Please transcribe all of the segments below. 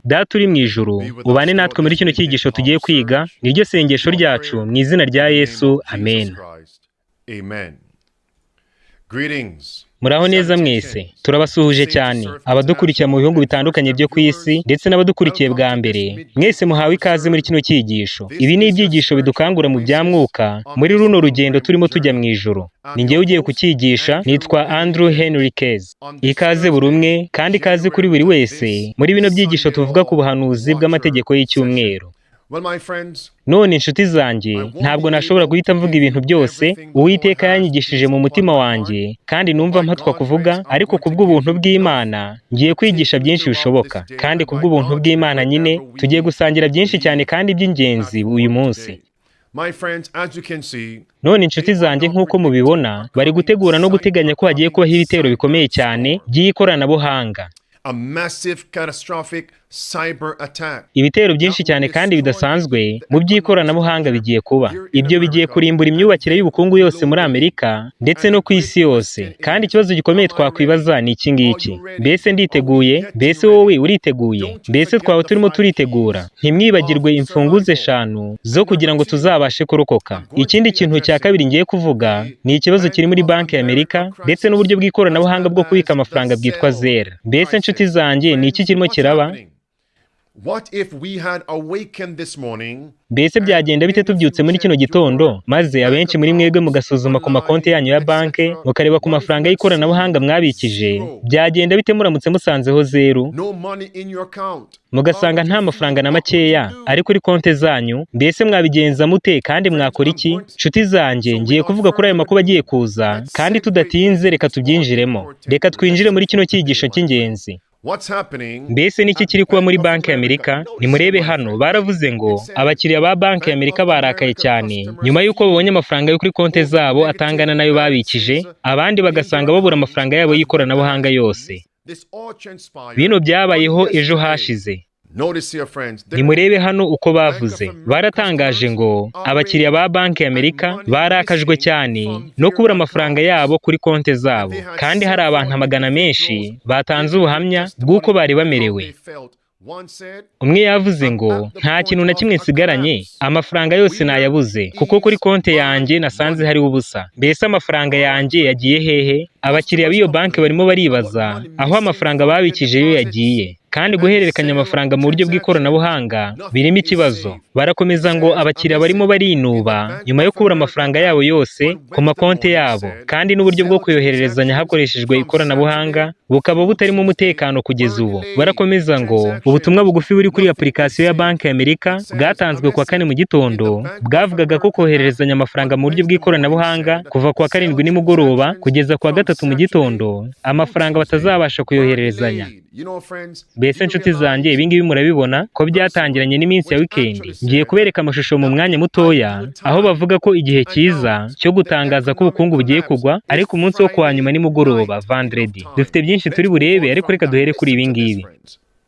Data uri mu ijuru, ubane natwe muri kino cyigisho tugiye kwiga, niryo sengesho ryacu mu izina rya Yesu. Amen. Muraho neza mwese, turabasuhuje cyane abadukurikira mu bihugu bitandukanye byo ku isi ndetse n'abadukurikiye bwa mbere. Mwese muhawe ikaze muri kino cyigisho. Ibi ni ibyigisho bidukangura mu bya mwuka muri runo rugendo turimo tujya mu ijuru. Ni njyewe ugiye kucyigisha, nitwa Andrew Henry Kez. Ikaze buri umwe kandi ikaze kuri buri wese muri bino byigisho tuvuga ku buhanuzi bw'amategeko y'icyumweru. None inshuti zanjye, ntabwo nashobora guhita mvuga ibintu byose Uwiteka yanyigishije mu mutima wanjye kandi numva mpatwa kuvuga, ariko kubw'ubuntu bw'Imana ngiye kwigisha byinshi bishoboka, kandi kubw'ubuntu bw'Imana nyine tugiye gusangira byinshi cyane kandi by'ingenzi uyu munsi. None inshuti zanjye, nk'uko mubibona, bari gutegura no guteganya ko hagiye kubaho ibitero bikomeye cyane by'ikoranabuhanga. Ibitero byinshi cyane kandi bidasanzwe mu by'ikoranabuhanga bigiye kuba. Ibyo bigiye kurimbura imyubakire y'ubukungu yose muri Amerika ndetse no ku isi yose. Kandi ikibazo gikomeye twakwibaza ni iki ngiki: mbese nditeguye? Mbese wowe uriteguye? Mbese twaba turimo turitegura? Ntimwibagirwe imfunguzo 5 zo kugira ngo tuzabashe kurokoka. Ikindi kintu cya kabiri ngiye kuvuga ni ikibazo kiri muri Banki ya Amerika ndetse n'uburyo bw'ikoranabuhanga bwo kubika amafaranga bwitwa zera. Mbese inshuti zanjye, ni iki kirimo kiraba? Mbese byagenda bite tubyutse muri kino gitondo maze abenshi muri mwebwe mugasuzuma ku makonti yanyu ya banki, mukareba ku mafaranga y'ikoranabuhanga mwabikije? Byagenda bite muramutse musanzeho zeru, mugasanga nta mafaranga na makeya ari kuri konti zanyu? Mbese mwabigenza mute kandi mwakora iki? Nshuti zanjye, ngiye kuvuga kuri ayo makuba agiye kuza, kandi tudatinze reka tubyinjiremo. Reka twinjire muri kino cyigisho cy'ingenzi. Mbese niki kiri kuba muri Banki ya Amerika? Nimurebe hano, baravuze ngo abakiriya ba Banki ya Amerika barakaye cyane nyuma y'uko babonye amafaranga yo kuri konti zabo atangana nayo babikije, abandi bagasanga babura amafaranga yabo y'ikoranabuhanga yose. Bino byabayeho ejo hashize. Nimurebe hano uko bavuze. Baratangaje ngo abakiriya ba Banki ya Amerika barakajwe cyane no kubura amafaranga yabo kuri konti zabo, kandi hari abantu amagana menshi batanze ubuhamya bw'uko bari bamerewe. Umwe yavuze ngo nta kintu na kimwe nsigaranye, amafaranga yose nayabuze, kuko kuri konti yanjye nasanze hariho ubusa. Mbese amafaranga yanjye yagiye hehe? Abakiriya b'iyo banki barimo baribaza aho amafaranga babikije yo yagiye. Kandi guhererekanya amafaranga mu buryo bw'ikoranabuhanga birimo ikibazo. Barakomeza ngo abakiriya barimo barinuba nyuma yo kubura amafaranga yabo yose ku makonti yabo, kandi n'uburyo bwo kuyohererezanya hakoreshejwe ikoranabuhanga bukaba butarimo umutekano kugeza ubu. Barakomeza ngo ubutumwa bugufi buri kuri application ya Banki ya Amerika bwatanzwe ku wa 4 mu gitondo bwavugaga ko kohererezanya amafaranga mu buryo bw'ikoranabuhanga kuva ku wa 7 nimugoroba kugeza ku wa 3 mu gitondo amafaranga batazabasha kuyohererezanya. Mbese inshuti zanjye, ibi ngibi murabibona ko byatangiranye n'iminsi ya weekend. Ngiye kubereka amashusho mu mwanya mutoya aho bavuga ko igihe cyiza cyo gutangaza ko ubukungu bugiye kugwa ariko umunsi wo kwa nyuma nimugoroba, vendredi. Dufite byinshi turi burebe, ariko reka duhere kuri ibi ngibi.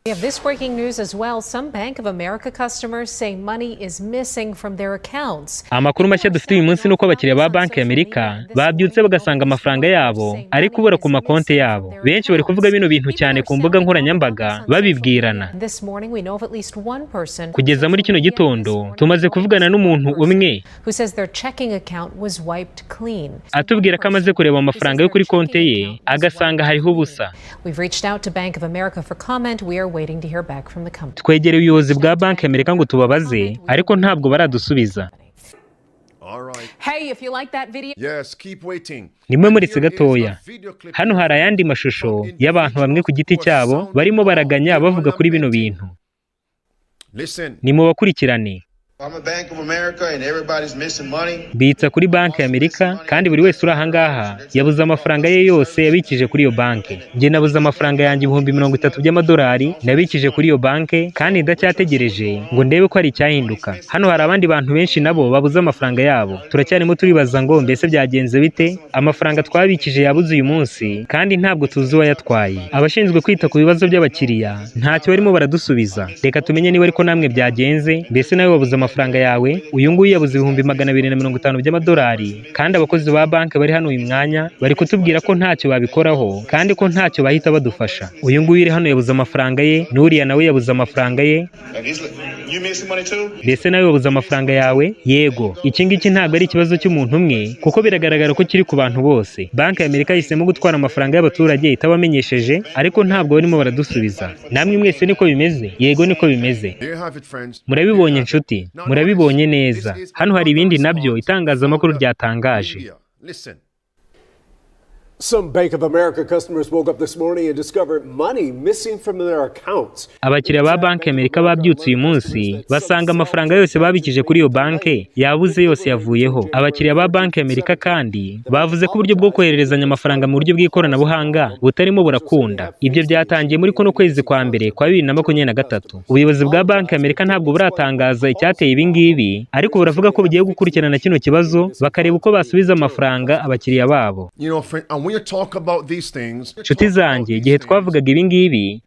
We have this breaking news as well. Some Bank of America customers say money is missing from their accounts. Amakuru mashya dufite uyu munsi nuko abakiriya ba Banki ya Amerika babyutse bagasanga amafaranga yabo ari kubura ku makonti yabo. Benshi bari kuvuga bino bintu cyane ku mbuga nkoranyambaga babibwirana. Kugeza muri kino gitondo tumaze kuvugana n'umuntu umwe atubwira ko amaze kureba amafaranga yo kuri konti ye agasanga hariho ubusa. Twegereye ubuyobozi bwa Banki ya Amerika ngo tubabaze, ariko ntabwo baradusubiza. Nimwe muritse gatoya. Hano hari ayandi mashusho y'abantu bamwe ku giti cyabo barimo baraganya bavuga kuri bino bintu. Nimubakurikirane. Bitsa kuri Banki ya Amerika, kandi buri wese uri ahangaha yabuze amafaranga ye yose yabikije kuri iyo banki. Njye nabuze amafaranga yanjye $30,000 by'amadolari nabikije kuri iyo banki, kandi ndacyategereje ngo ndebe ko hari icyahinduka. Hano hari abandi bantu benshi nabo babuze amafaranga yabo. Turacyarimo turibaza ngo mbese byagenze bite? Amafaranga twabikije yabuze uyu munsi, kandi ntabwo tuzi uwayatwaye. Abashinzwe kwita ku bibazo by'abakiriya ntacyo barimo baradusubiza. Reka tumenye niba ariko namwe byagenze. Mbese nawe wabuze amafaranga amafaranga yawe, uyu nguyu yabuze ibihumbi 250 by'amadolari, kandi abakozi ba banki bari hano uyu mwanya bari kutubwira ko ntacyo babikoraho kandi ko ntacyo bahita badufasha. Uyu nguyu iri hano yabuze amafaranga ye, n'uriya nawe yabuze amafaranga ye. Mbese nawe wabuze amafaranga yawe? Yego. Iki ngiki ntabwo ari ikibazo cy'umuntu umwe, kuko biragaragara ko kiri ku bantu bose. Banki ya Amerika yahisemo gutwara amafaranga y'abaturage itabamenyesheje, ariko ntabwo barimo baradusubiza. Namwe mwese niko bimeze? Yego niko bimeze. Murabibonye inshuti, murabibonye neza. Hano hari ibindi nabyo itangazamakuru ryatangaje. Some Bank of America customers woke up this morning and discovered money missing from their accounts. Abakiriya ba Banki ya Amerika babyutse uyu munsi basanga amafaranga yose babikije kuri iyo banki yabuze yose yavuyeho. Abakiriya ba Banki ya Amerika kandi bavuze ko uburyo bwo kohererezanya amafaranga mu buryo bw'ikoranabuhanga butarimo burakunda. Ibyo byatangiye muri kuno kwezi kwa mbere kwa 2023. Ubuyobozi bwa Banki ya Amerika ntabwo buratangaza icyateye ibi ngibi, ariko buravuga ko bugiye gukurikirana kino kibazo bakareba uko basubiza amafaranga abakiriya babo. Nshuti zanjye, igihe twavugaga ibi ngibi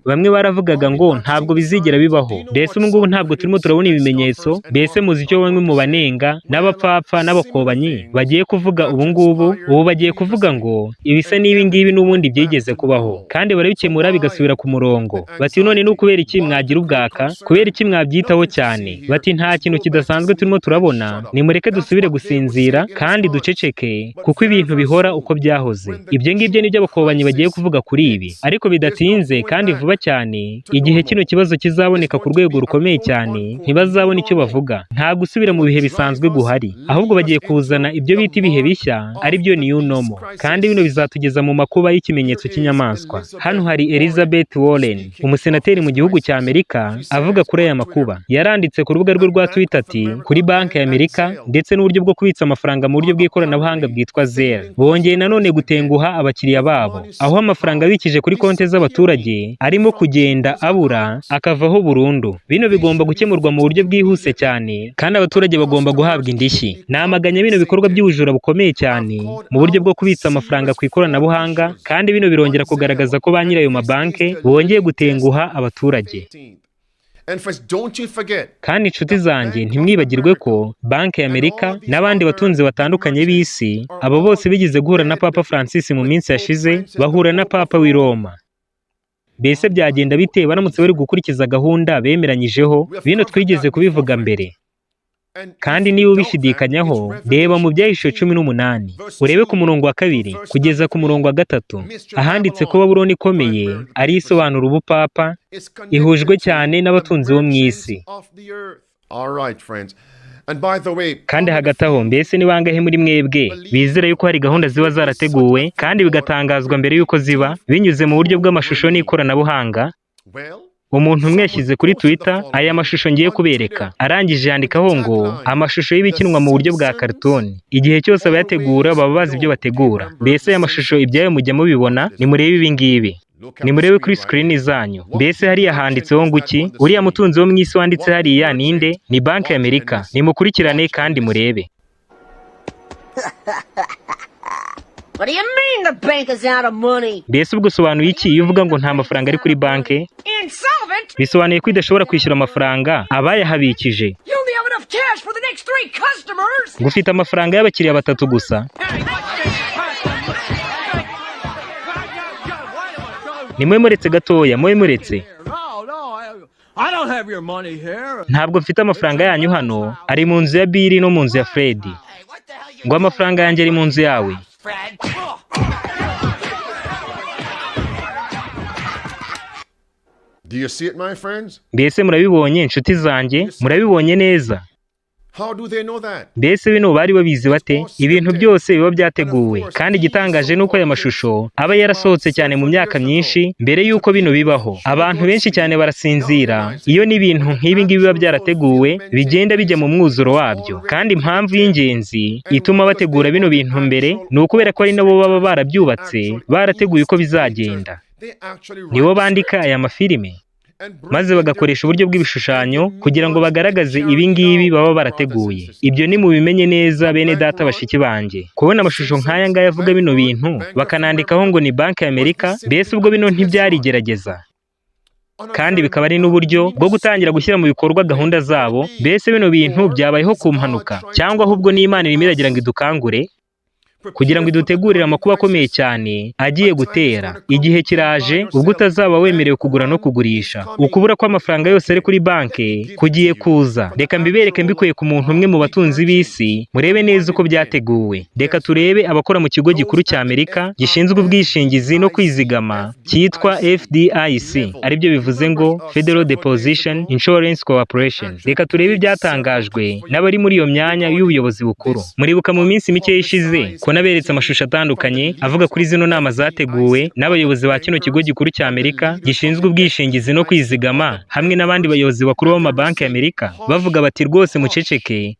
bamwe baravugaga ngo ntabwo bizigera bibaho. Mbese ubu ngubu ntabwo turimo turabona ibimenyetso. Mbese muzi icyo bamwe mu banenga n'abapfapfa n'abakobanyi bagiye kuvuga ubu ngubu? Ubu bagiye kuvuga ngo ibisa n'ibi ngibi n'ubundi byigeze kubaho, kandi barabikemura bigasubira ku murongo. Bati none ni ukubera iki mwagira ubwaka? Kubera iki mwabyitaho cyane? Bati nta kintu kidasanzwe turimo turabona, nimureke dusubire gusinzira kandi duceceke, kuko ibintu bihora uko byahoze. Ibyo ngibyo nibyo abakobanyi bagiye kuvuga kuri ibi, ariko bidatinze kandi vuba cyane. Igihe kino kibazo kizaboneka ku rwego rukomeye cyane, ntibazabona icyo bavuga. Nta gusubira mu bihe bisanzwe guhari, ahubwo bagiye kuzana ibyo bita ibihe bishya, ari byo new normal, kandi bino bizatugeza mu makuba y'ikimenyetso cy'inyamaswa. Hano hari Elizabeth Warren, umusenateri mu gihugu cya Amerika, avuga kuri aya makuba. Yaranditse ku rubuga rwe rwa Twitter ati kuri Banki ya Amerika ndetse n'uburyo bwo kubitsa amafaranga mu buryo bw'ikoranabuhanga bwitwa Zelle bongeye nanone gutenguha abakiriya babo, aho amafaranga bikije kuri konti z'abaturage arimo kugenda abura akavaho burundu. Bino bigomba gukemurwa mu buryo bwihuse cyane, kandi abaturage bagomba guhabwa indishyi. Namaganya bino bikorwa by'ubujura bukomeye cyane mu buryo bwo kubitsa amafaranga ku ikoranabuhanga, kandi bino birongera kugaragaza ko ba nyirayo mabanki bongeye gutenguha abaturage. Kandi inshuti zanjye, ntimwibagirwe ko Banki ya Amerika n'abandi batunzi batandukanye b'isi, abo bose bigize guhura na Papa Francis mu minsi yashize, bahura na Papa w'i Roma. Mbese byagenda bite baramutse bari gukurikiza gahunda bemeranyijeho? Bino twigeze kubivuga mbere. Kandi niba ubishidikanyaho, reba mu Byahishuwe 18 urebe ku murongo wa 2 kugeza ku murongo wa 3, ahanditse ko Babuloni ikomeye ari isobanura ubupapa, ihujwe cyane n'abatunzi bo mu isi. Kandi hagati aho, mbese ni bangahe muri mwebwe bizera yuko hari gahunda ziba zarateguwe kandi bigatangazwa mbere yuko ziba binyuze mu buryo bw'amashusho n'ikoranabuhanga? Umuntu umwe yashyize kuri Twitter aya mashusho ngiye kubereka, arangije yandikaho ngo amashusho y'ibikinwa mu buryo bwa kartoni. Igihe cyose abayategura baba bazi ibyo bategura. Mbese aya mashusho ibyayo mujya mubibona, nimurebe ibi ngibi. Nimurebe kuri screen zanyu. Mbese hariya handitseho ngo iki? Uriya mutunzi wo mu isi wanditse hariya ninde? Ni Banki ya Amerika. Nimukurikirane kandi murebe. What do you mean the bank is out of money? Mbese ubwo sobanuye iki iyo uvuga ngo nta mafaranga ari kuri banki? Insolvent? Bisobanuye ko idashobora kwishyura amafaranga abayahabikije. You only have enough cash for the next 3 customers. Gufite amafaranga y'abakiriya 3 gusa. Nimwemuretse gatoya, mwemuretse. Ntabwo mfite amafaranga yanyu hano, ari mu nzu ya Bill no mu nzu ya Fred. Ngo amafaranga yanjye ari mu nzu yawe. Do you see it, my friends? Mbese murabibonye inshuti zanjye? Murabibonye neza? How do they know that? Mbese bino bari babizi bate? Ibintu byose biba byateguwe, kandi igitangaje nuko aya mashusho aba yarasohotse cyane mu myaka myinshi mbere yuko bino bibaho. Abantu benshi cyane barasinzira iyo n'ibintu nk'ibi ngibi biba byarateguwe bigenda bijya mu mwuzuro wabyo. Kandi impamvu y'ingenzi ituma bategura bino bintu mbere ni ukubera ko ari nabo baba barabyubatse, barateguye uko bizagenda. Nibo bandika aya mafilime, maze bagakoresha uburyo bw'ibishushanyo kugira ngo bagaragaze ibi ngibi baba barateguye. Ibyo ni mubimenye neza bene data bashiki banjye. Kubona amashusho nk'aya ngaya avuga bino bintu bakanandikaho ngo ni Banki ya Amerika, mbese ubwo bino ntibyarigerageza. kandi bikaba ari n'uburyo bwo gutangira gushyira mu bikorwa gahunda zabo. Mbese bino bintu byabayeho ku mpanuka cyangwa ahubwo n'Imana irimo iragira ngo idukangure kugira ngo idutegurire amakuba akomeye cyane agiye gutera. Igihe kiraje ubwo utazaba wemerewe kugura no kugurisha. Ukubura kw'amafaranga yose ari kuri banki kugiye kuza. Reka mbibereke mbikuye ku muntu umwe mu batunzi b'isi, murebe neza uko byateguwe. Reka turebe abakora mu kigo gikuru cya Amerika gishinzwe ubwishingizi no kwizigama cyitwa FDIC, aribyo bivuze ngo Federal Deposition Insurance Corporation. Reka turebe ibyatangajwe n'abari muri iyo myanya y'ubuyobozi bukuru. Muribuka mu minsi mike ishize ko naberetse amashusho atandukanye avuga kuri zino nama zateguwe n'abayobozi ba kino kigo gikuru cya Amerika gishinzwe ubwishingizi no kwizigama hamwe n'abandi bayobozi bakuru b'amabanki y'Amerika, bavuga bati rwose muceceke,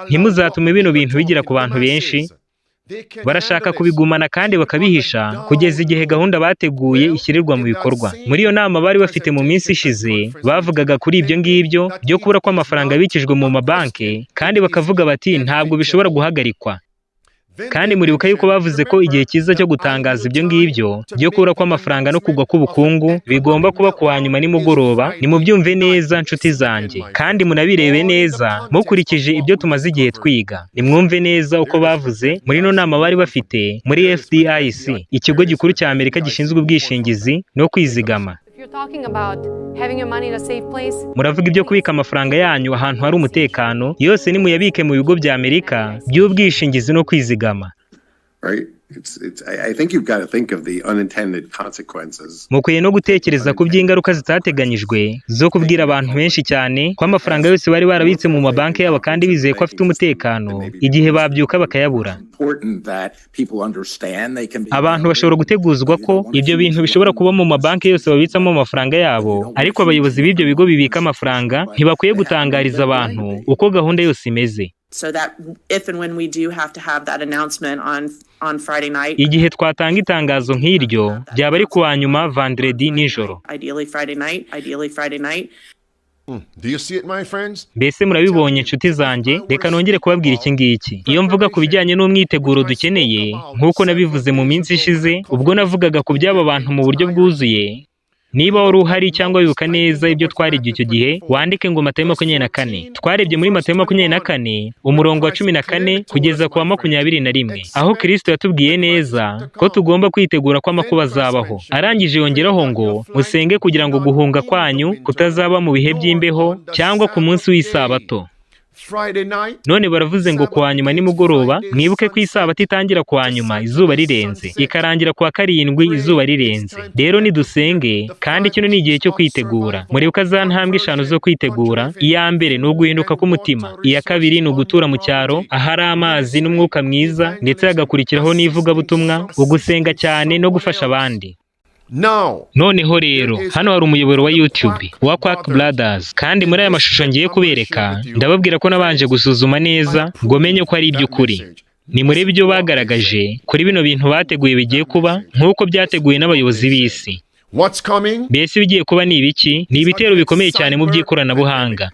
ntimuzatume bino bintu bigira ku bantu benshi. Barashaka kubigumana kandi bakabihisha kugeza igihe gahunda bateguye ishyirirwa mu bikorwa. Muri iyo nama bari bafite mu minsi ishize bavugaga kuri ibyo ngibyo byo kubura kw'amafaranga yabikijwe mu mabanki, kandi bakavuga bati ntabwo bishobora guhagarikwa. Kandi muribuka yuko bavuze ko igihe cyiza cyo gutangaza ibyo ngibyo byo kubura kw'amafaranga no kugwa k'ubukungu bigomba kuba ku wa nyuma nimugoroba. Nimubyumve neza nshuti zanjye, kandi munabirebe neza mukurikije ibyo tumaze igihe twiga. Nimwumve neza uko bavuze muri ino nama bari bafite muri FDIC, ikigo gikuru cya Amerika gishinzwe ubwishingizi no kwizigama. Muravuga ibyo kubika amafaranga yanyu ahantu hari umutekano, yose nimuyabike mu bigo bya Amerika by'ubwishingizi no kwizigama. Mukwiye no gutekereza ku by'ingaruka zitateganyijwe zo kubwira abantu benshi cyane ko amafaranga yose bari barabitse mu mabanki yabo kandi bizeye ko afite umutekano, igihe babyuka bakayabura. Abantu bashobora guteguzwa ko ibyo bintu bishobora kuba mu mabanki yose babitsamo amafaranga yabo, ariko abayobozi b'ibyo bigo bibika amafaranga ntibakwiye gutangariza abantu uko gahunda yose imeze. Igihe twatanga itangazo nk'iryo byaba ari kuwa nyuma vendredi nijoro. Mbese murabibonye nshuti zanjye, reka nongere kubabwira iki ngiki. Iyo mvuga ku bijyanye n'umwiteguro dukeneye, nk'uko nabivuze mu minsi ishize ubwo navugaga ku by'aba bantu mu buryo bwuzuye, niba wari uhari cyangwa wibuka neza ibyo twarebye icyo gihe, wandike ngo Matayo 24. Twarebye muri Matayo 24 umurongo wa 14 kugeza ku wa 21, aho Kristo yatubwiye neza ko tugomba kwitegura ko amakuba azabaho. Arangije yongeraho ngo musenge kugira ngo guhunga kwanyu kutazaba mu bihe by'imbeho cyangwa ku munsi w'isabato. None baravuze ngo kuwa nyuma nimugoroba, mwibuke ko isabato itangira kuwa nyuma izuba rirenze ikarangira kuwa karindwi izuba rirenze. Rero nidusenge, kandi kino ni igihe cyo kwitegura. Muribuka za ntambwe 5 zo kwitegura. Iya mbere ni uguhinduka k'umutima, iya kabiri ni ugutura mu cyaro ahari amazi n'umwuka mwiza, ndetse hagakurikiraho n'ivugabutumwa, ugusenga cyane no gufasha abandi. Noneho rero hano hari umuyoboro wa YouTube wa Quack Brothers, kandi muri aya mashusho ngiye kubereka ndababwira ko nabanje gusuzuma neza ngo menye ko ari iby'ukuri. Ni muri ibyo bagaragaje kuri bino bintu bateguye bigiye kuba nk'uko byateguye n'abayobozi b'isi. Mbese bigiye kuba ni ibiki? Ni ibitero bikomeye cyane mu by'ikoranabuhanga.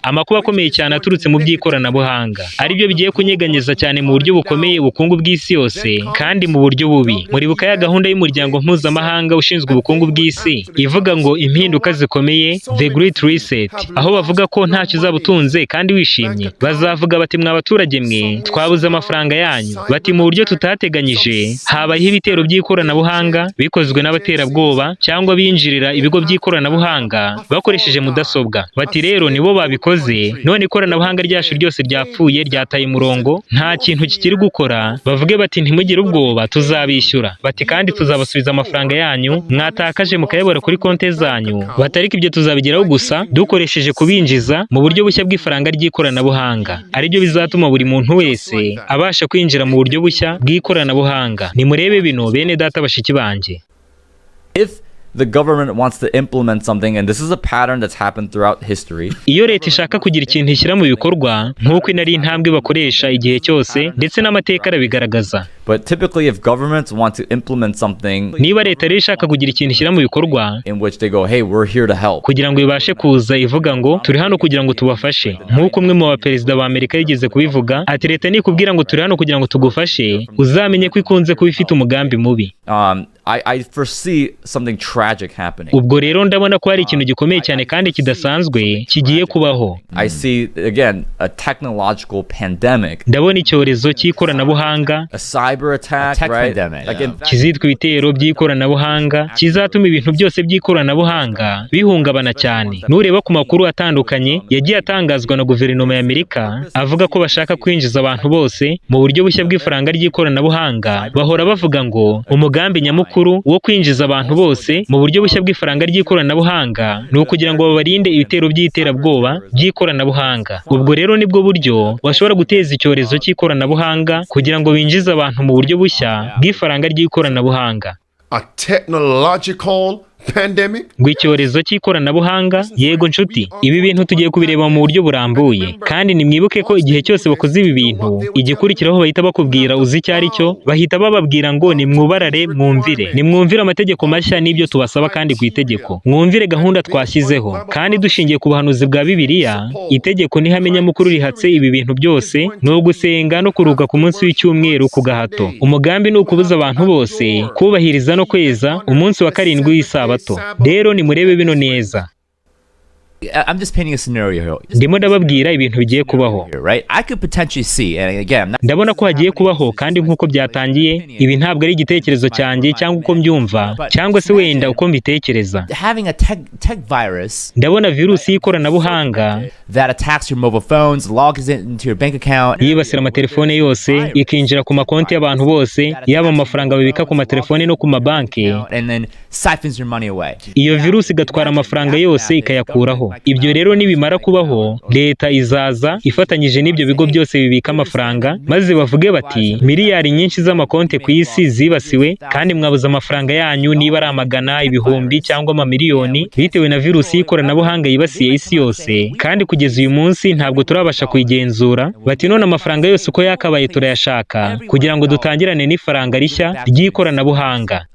Amakuba akomeye cyane aturutse mu by'ikoranabuhanga, aribyo bigiye kunyeganyeza cyane mu buryo bukomeye ubukungu bw'isi yose kandi mu buryo bubi. Muribuka ya gahunda y'umuryango mpuzamahanga ushinzwe ubukungu bw'isi ivuga ngo impinduka zikomeye, the great reset, aho bavuga ko ntacyo uzabutunze kandi wishimye. Bazavuga bati mwa baturage mwe twabuze amafaranga yanyu, bati mu buryo tutateganyije habayeho ibitero by'ikoranabuhanga bikozwe n'abaterabwoba cyangwa binjirira ibigo by'ikoranabuhanga bakoresheje mudasobwa. Bati rero nibo babikoze, none ikoranabuhanga ryacu ryose ryapfuye, ryataye umurongo, nta kintu kikiri gukora. Bavuge bati ntimugire ubwoba, tuzabishyura. Bati kandi tuzabasubiza amafaranga yanyu mwatakaje mukayabora kuri konti zanyu. Batariko ibyo tuzabigeraho gusa dukoresheje kubinjiza mu buryo bushya bw'ifaranga ry'ikoranabuhanga, aribyo bizatuma buri muntu wese abasha kwinjira mu buryo bushya bw'ikoranabuhanga. Nimurebe bino bene data bashiki banje. The government wants to implement something, and this is a pattern that's happened throughout history. Iyo leta ishaka kugira ikintu ishyira mu bikorwa, nk'uko inari intambwe bakoresha igihe cyose, ndetse n'amateka arabigaragaza. But typically if governments want to implement something, niba leta rero ishaka kugira ikintu ishyira mu bikorwa, in which they go, hey, we're here to help, kugira ngo ibashe kuza ivuga ngo turi hano kugira ngo tubafashe, nk'uko umwe mu baperezida ba Amerika yigeze kubivuga ati leta nikubwira ngo turi hano kugira ngo tugufashe, uzamenye ko ikunze kuba ifite umugambi mubi. I foresee something tragic happening. ubwo rero ndabona ko hari ikintu gikomeye cyane kandi kidasanzwe kigiye kubaho. I see again a technological pandemic. Ndabona icyorezo cy'ikoranabuhanga, A cyber attack, right? kizitwa ibitero by'ikoranabuhanga, kizatuma ibintu byose by'ikoranabuhanga bihungabana cyane. Nureba ku makuru atandukanye yagiye atangazwa na guverinoma ya Amerika avuga ko bashaka kwinjiza abantu bose mu buryo bushya bw'ifaranga ry'ikoranabuhanga, bahora bavuga ngo umugambi nyamukuru wo kwinjiza abantu bose mu buryo bushya bw'ifaranga ry'ikoranabuhanga ni ukugira ngo babarinde ibitero by'iterabwoba by'ikoranabuhanga. Ubwo rero nibwo buryo bashobora guteza icyorezo cy'ikoranabuhanga kugira ngo binjize abantu mu buryo bushya bw'ifaranga ry'ikoranabuhanga. A technological pandemic? Ngo icyorezo cy'ikoranabuhanga, yego nshuti, ibi bintu tugiye kubireba mu buryo burambuye, kandi nimwibuke ko igihe cyose bakoze ibi bintu igikurikiraho bahita bakubwira uzi icyo ari cyo, bahita bababwira ngo nimwubarare mwumvire, nimwumvire amategeko mashya n'ibyo tubasaba kandi ku itegeko, mwumvire gahunda twashyizeho, kandi dushingiye ku buhanuzi bwa Bibiliya, itegeko n'ihame nyamukuru rihatse ibi bintu byose ni ugusenga no kuruhuka ku munsi w'icyumweru ku gahato. Umugambi ni ukubuza abantu bose kubahiriza no kweza umunsi wa karindwi w'Isabato. Rero nimurebe bino neza. I'm just painting a scenario here. Ndimo ndababwira ibintu bigiye kubaho. Right? I could potentially see, and again, ndabona ko hagiye kubaho, kandi nk'uko byatangiye, ibi ntabwo ari igitekerezo cyanjye cyangwa uko mbyumva cyangwa se wenda uko mbitekereza. having a tech virus Ndabona virusi y'ikoranabuhanga that attacks your mobile phones, logs into your bank account, yibasira amatelefone yose, ikinjira ku makonti y'abantu bose, yaba amafaranga babika ku matelefone no ku mabanki, and then siphons your money away. iyo virusi igatwara amafaranga yose ikayakuraho. Ibyo rero nibimara kubaho, leta izaza ifatanyije n'ibyo bigo byose bibika amafaranga, maze bavuge bati miliyari nyinshi z'amakonti ku isi zibasiwe, kandi mwabuze amafaranga yanyu niba ari amagana, ibihumbi cyangwa amamiliyoni bitewe na virusi y'ikoranabuhanga yibasiye isi yose, kandi kugeza uyu munsi ntabwo turabasha kuyigenzura. Bati none amafaranga yose uko yakabaye turayashaka kugira ngo dutangirane n'ifaranga rishya ry'ikoranabuhanga.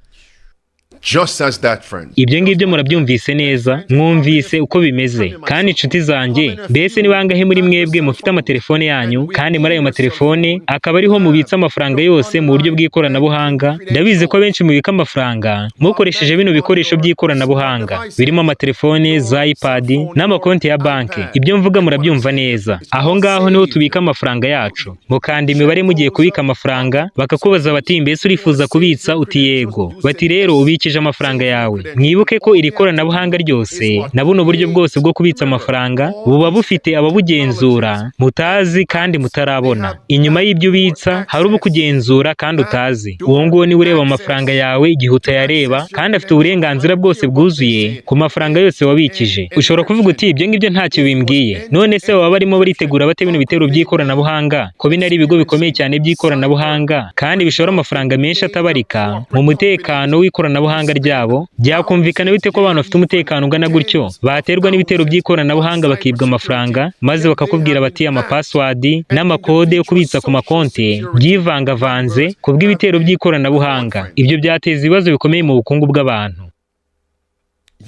Just as that, friend. Ibyo ngibyo murabyumvise neza, mwumvise uko bimeze. Kandi inshuti zanjye, mbese ni bangahe muri mwebwe mufite amatelefone yanyu, kandi muri ayo matelefone akaba ariho mubitsa amafaranga yose mu buryo bw'ikoranabuhanga? Ndabizi ko benshi mubika amafaranga mukoresheje bino bikoresho by'ikoranabuhanga birimo amatelefone, za iPad n'amakonti ya banki. Ibyo mvuga murabyumva neza. Aho ngaho niho tubika amafaranga yacu. Mukanda imibare mugiye kubika amafaranga, bakakubaza bati mbese urifuza kubitsa? Uti yego. Bati rero ubikije amafaranga yawe. Mwibuke ko iri koranabuhanga ryose na buno buryo bwose bwo kubitsa amafaranga buba bufite ababugenzura mutazi kandi mutarabona. Inyuma y'ibyo ubitsa hari ubukugenzura kandi utazi. Uwo nguwo niwe ureba amafaranga yawe igihe utayareba, kandi afite uburenganzira bwose bwuzuye ku mafaranga yose wabikije. Ushobora kuvuga uti ibyo ngibyo ntacyo bimbwiye. None se baba barimo baritegura bate bino bitero by'ikoranabuhanga ko bino ari ibigo bikomeye cyane by'ikoranabuhanga kandi bishora amafaranga menshi atabarika mu mutekano w'ikoranabuhanga ryabo? Byakumvikana bite ko abantu bafite umutekano ungana gutyo baterwa n'ibitero by'ikoranabuhanga bakibwa amafaranga, maze bakakubwira bati amapassword n'amakode yo kubitsa ku makonti byivangavanze ku bw'ibitero by'ikoranabuhanga? Ibyo byateza ibibazo bikomeye mu bukungu bw'abantu.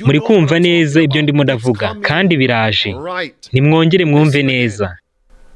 Muri kumva neza ibyo ndimo ndavuga, kandi biraje. Nimwongere mwumve neza.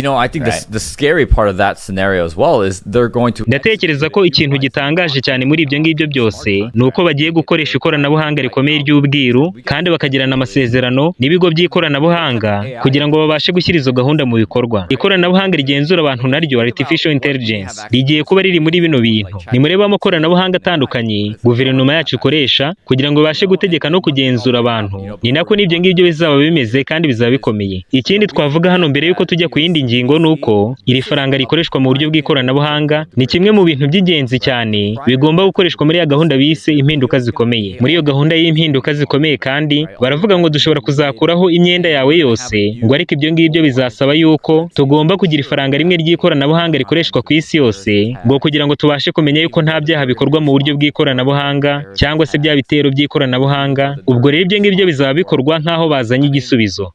You know, I think the scary part of that scenario as well is they're going to. Ndatekereza ko ikintu gitangaje cyane muri ibyo ngibyo byose ni uko bagiye gukoresha ikoranabuhanga rikomeye ry'ubwiru, kandi bakagirana amasezerano n'ibigo by'ikoranabuhanga kugira ngo babashe gushyira izo gahunda mu bikorwa. Ikoranabuhanga rigenzura abantu naryo, artificial intelligence, rigiye kuba riri muri bino bintu. Nimureba amakoranabuhanga atandukanye guverinoma yacu ikoresha kugira ngo babashe gutegeka no kugenzura abantu. Ni nako n'ibyo ngibyo bizaba bimeze kandi bizaba bikomeye. Ikindi twavuga hano mbere yuko tujya ku yindi ingingo nuko iri faranga rikoreshwa mu buryo bw'ikoranabuhanga ni kimwe mu bintu by'ingenzi cyane bigomba gukoreshwa muri ya gahunda bise impinduka zikomeye. Muri iyo gahunda y'impinduka zikomeye kandi baravuga ngo dushobora kuzakuraho imyenda yawe yose, ngo ariko ibyo ngibyo bizasaba yuko tugomba kugira ifaranga rimwe ry'ikoranabuhanga rikoreshwa ku isi yose, ngo kugira ngo tubashe kumenya yuko nta byaha bikorwa mu buryo bw'ikoranabuhanga cyangwa se bya bitero by'ikoranabuhanga. Ubwo rero ibyo ngibyo bizaba bikorwa nk'aho bazanye igisubizo.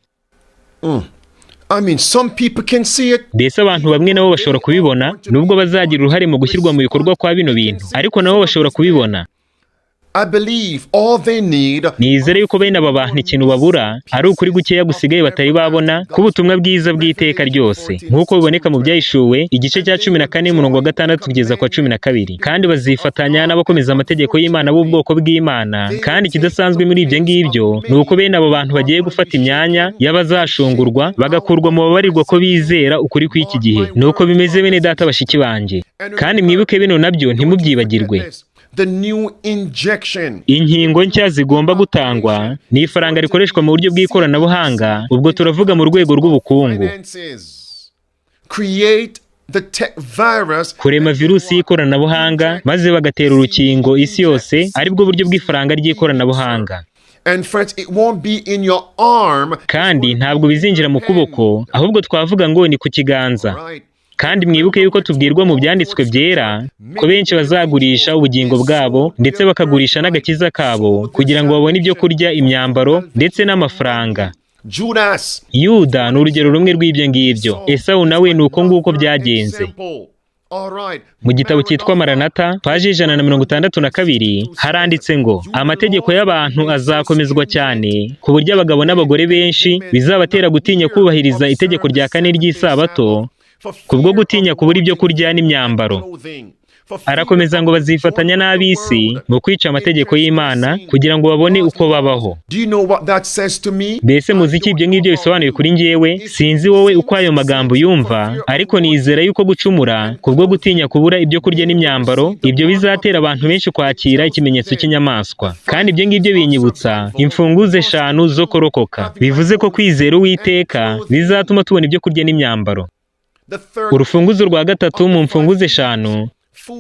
I mean, some people can see it. Mbese abantu bamwe nabo bashobora kubibona, nubwo bazagira uruhare mu gushyirwa mu bikorwa kwa bino bintu, ariko nabo bashobora kubibona. I believe all they need nizere yuko bene aba bantu ikintu babura ari ukuri gukeya gusigaye batari babona k'ubutumwa bwiza bw'iteka ryose nk'uko biboneka mu byahishuwe igice cya 14 umurongo wa 6 kugeza kwa 12 kandi bazifatanya n'abakomeza amategeko y'Imana b'ubwoko bw'Imana kandi kidasanzwe muri ibyo ngibyo ni uko bene abo bantu bagiye gufata imyanya y'abazashungurwa bagakurwa mu babarirwa ko bizera ukuri kw'iki gihe nuko bimeze bene data bashiki banje kandi mwibuke bino nabyo ntimubyibagirwe. the new injection. Inkingo nshya zigomba gutangwa ni ifaranga rikoreshwa mu buryo bw'ikoranabuhanga ubwo turavuga mu rwego rw'ubukungu. Create the tech virus. Kurema virusi y'ikoranabuhanga maze bagatera urukingo isi yose aribwo buryo bw'ifaranga ry'ikoranabuhanga. And friends, it won't be in your arm. Kandi ntabwo bizinjira mu kuboko ahubwo twavuga ngo ni ku kiganza. Kandi mwibuke yuko tubwirwa mu byanditswe byera ko benshi bazagurisha ubugingo bwabo ndetse bakagurisha n'agakiza kabo kugira ngo babone ibyo kurya, imyambaro ndetse n'amafaranga. Yuda ni urugero rumwe rw'ibyo ngibyo. Esawu nawe ni uko nguko byagenze. Mu gitabo cyitwa Maranata paji 162 haranditse ngo amategeko y'abantu azakomezwa cyane ku buryo abagabo n'abagore benshi bizabatera gutinya kubahiriza itegeko rya 4 ry'isabato kubwo gutinya kubura ibyo kurya n'imyambaro. Arakomeza ngo bazifatanya n'ab'isi mu kwica amategeko y'Imana kugira ngo babone uko babaho. Mbese muziki ibyo ngibyo bisobanuye kuri njyewe, sinzi wowe uko ayo magambo yumva, ariko nizera yuko gucumura kubwo gutinya kubura ibyo kurya n'imyambaro ibyo bizatera abantu benshi kwakira ikimenyetso cy'inyamaswa. Kandi ibyo ngibyo binyibutsa imfunguzo 5 zo korokoka. Bivuze ko kwizera Uwiteka bizatuma tubona ibyo kurya n'imyambaro. Urufunguzo rwa 3 mu mfunguzo 5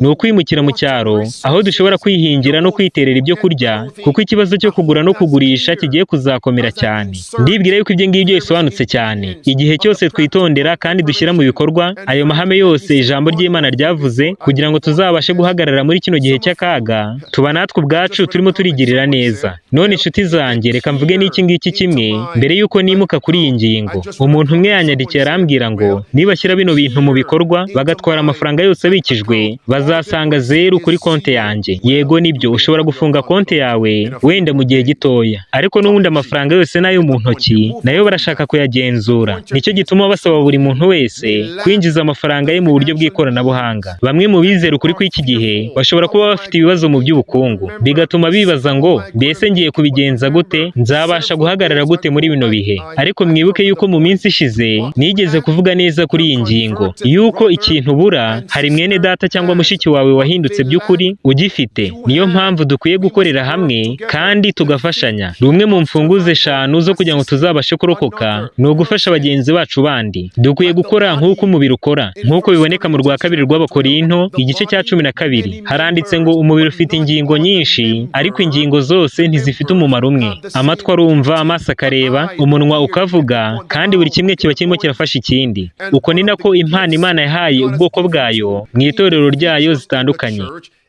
ni ukwimukira mu cyaro aho dushobora kwihingira no kwiterera ibyo kurya kuko ikibazo cyo kugura no kugurisha kigiye kuzakomera cyane. Ndibwira yuko ibyo ngibyo bisobanutse cyane. Igihe cyose twitondera kandi dushyira mu bikorwa ayo mahame yose ijambo ry'Imana ryavuze kugira ngo tuzabashe guhagarara muri kino gihe cy'akaga, tuba natwe ubwacu turimo turigirira neza. None inshuti zanjye, reka mvuge n'iki ngiki kimwe mbere yuko nimuka kuri iyi ngingo. Umuntu umwe yanyandikiye arambwira ngo nibashyira bino bintu mu bikorwa bagatwara amafaranga yose abikijwe bazasanga 0 kuri konti yanjye. Yego nibyo, ushobora gufunga konti yawe wenda mu gihe gitoya, ariko n'ubundi amafaranga yose nayo mu ntoki nayo barashaka kuyagenzura. Nicyo gituma basaba buri muntu wese kwinjiza amafaranga ye mu buryo bw'ikoranabuhanga. Bamwe mu bizera ukuri kw'iki gihe bashobora kuba bafite ibibazo mu by'ubukungu, bigatuma bibaza ngo mbese ngiye kubigenza gute, nzabasha guhagarara gute muri bino bihe. Ariko mwibuke yuko mu minsi ishize nigeze kuvuga neza kuri iyi ngingo yuko ikintu ubura hari mwene data cyangwa mushiki wawe wahindutse by'ukuri ugifite. Niyo mpamvu dukwiye gukorera hamwe kandi tugafashanya. Rumwe mu mfunguzo 5 zo kugira ngo tuzabashe kurokoka ni ugufasha bagenzi bacu bandi. Dukwiye gukora nk'uko umubiri ukora, nk'uko biboneka mu rwa 2 rw'Abakorinto igice cya 12. Haranditse ngo umubiri ufite ingingo nyinshi ariko ingingo zose ntizifite umumaro umwe. Amatwi arumva, amaso akareba, umunwa ukavuga, kandi buri kimwe kiba kirimo kirafasha ikindi. Uko ni nako impano Imana yahaye ubwoko bwayo mu itorero ryayo zitandukanye.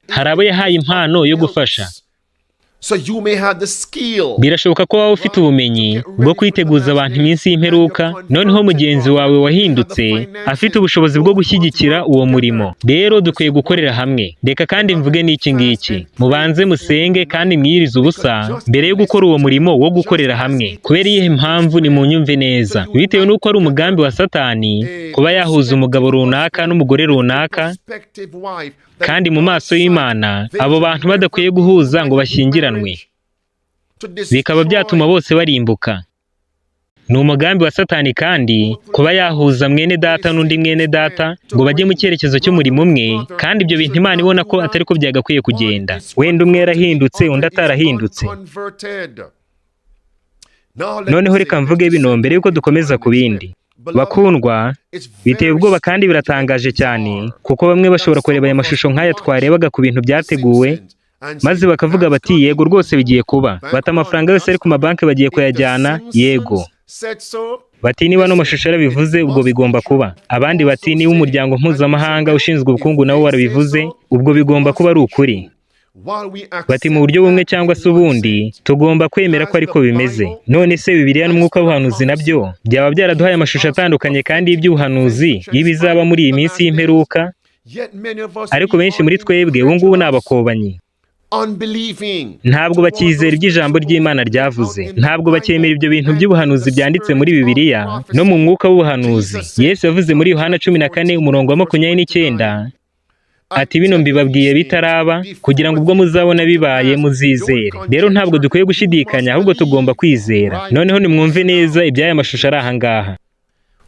Hari abo yahaye impano yo gufasha. Birashoboka ko waba ufite ubumenyi bwo kwiteguza abantu iminsi y'imperuka, noneho mugenzi wawe wahindutse afite ubushobozi bwo gushyigikira uwo murimo. Rero dukwiye gukorera hamwe. Reka kandi mvuge n'iki ngiki, mubanze musenge kandi mwiyirize ubusa mbere yo gukora uwo murimo wo gukorera hamwe. Kubera iyihe mpamvu ni mu nyumve neza. Bitewe n'uko ari umugambi wa Satani kuba yahuza umugabo runaka n'umugore runaka, kandi mu maso y'Imana abo bantu badakwiye guhuza ngo bashyingiranwe, bikaba byatuma bose barimbuka. Ni umugambi wa Satani kandi kuba yahuza mwene data n'undi mwene data ngo bajye mu cyerekezo cy'umurimo umwe, kandi ibyo bintu Imana ibona ko atari ko byagakwiye kugenda. Wenda umwe yarahindutse undi atarahindutse. Noneho reka mvuge bino mbere yuko dukomeza ku bindi. Bakundwa, biteye ubwoba kandi biratangaje cyane kuko bamwe bashobora kureba aya mashusho nk'aya twarebaga ku bintu byateguwe maze bakavuga bati yego rwose bigiye kuba. Bata amafaranga yose ari ku mabanki bagiye kuyajyana, yego. Bati niba no mashusho yarabivuze ubwo bigomba kuba. Abandi bati niba umuryango mpuzamahanga ushinzwe ubukungu nawo warabivuze ubwo bigomba kuba ari ukuri. Bati mu buryo bumwe cyangwa se ubundi tugomba kwemera ko ariko bimeze. None se Bibiliya n'umwuka w'ubuhanuzi nabyo byaba byaraduhaye amashusho atandukanye kandi y'iby'ubuhanuzi y'ibizaba muri iyi minsi y'imperuka? Ariko benshi muri twebwe ubu ngubu ni abakobanyi. unbelieving. ntabwo bakizera ibyo ijambo ry'Imana ryavuze, ntabwo bakemera ibyo bintu by'ubuhanuzi byanditse muri Bibiliya no mu mwuka w'ubuhanuzi. Yesu yavuze muri Yohana 14:29 ati bino mbibabwiye bitaraba kugira ngo ubwo muzabona bibaye muzizere. Rero ntabwo dukwiye gushidikanya, ahubwo tugomba kwizera. Noneho nimwumve neza iby'aya mashusho ari aha ngaha.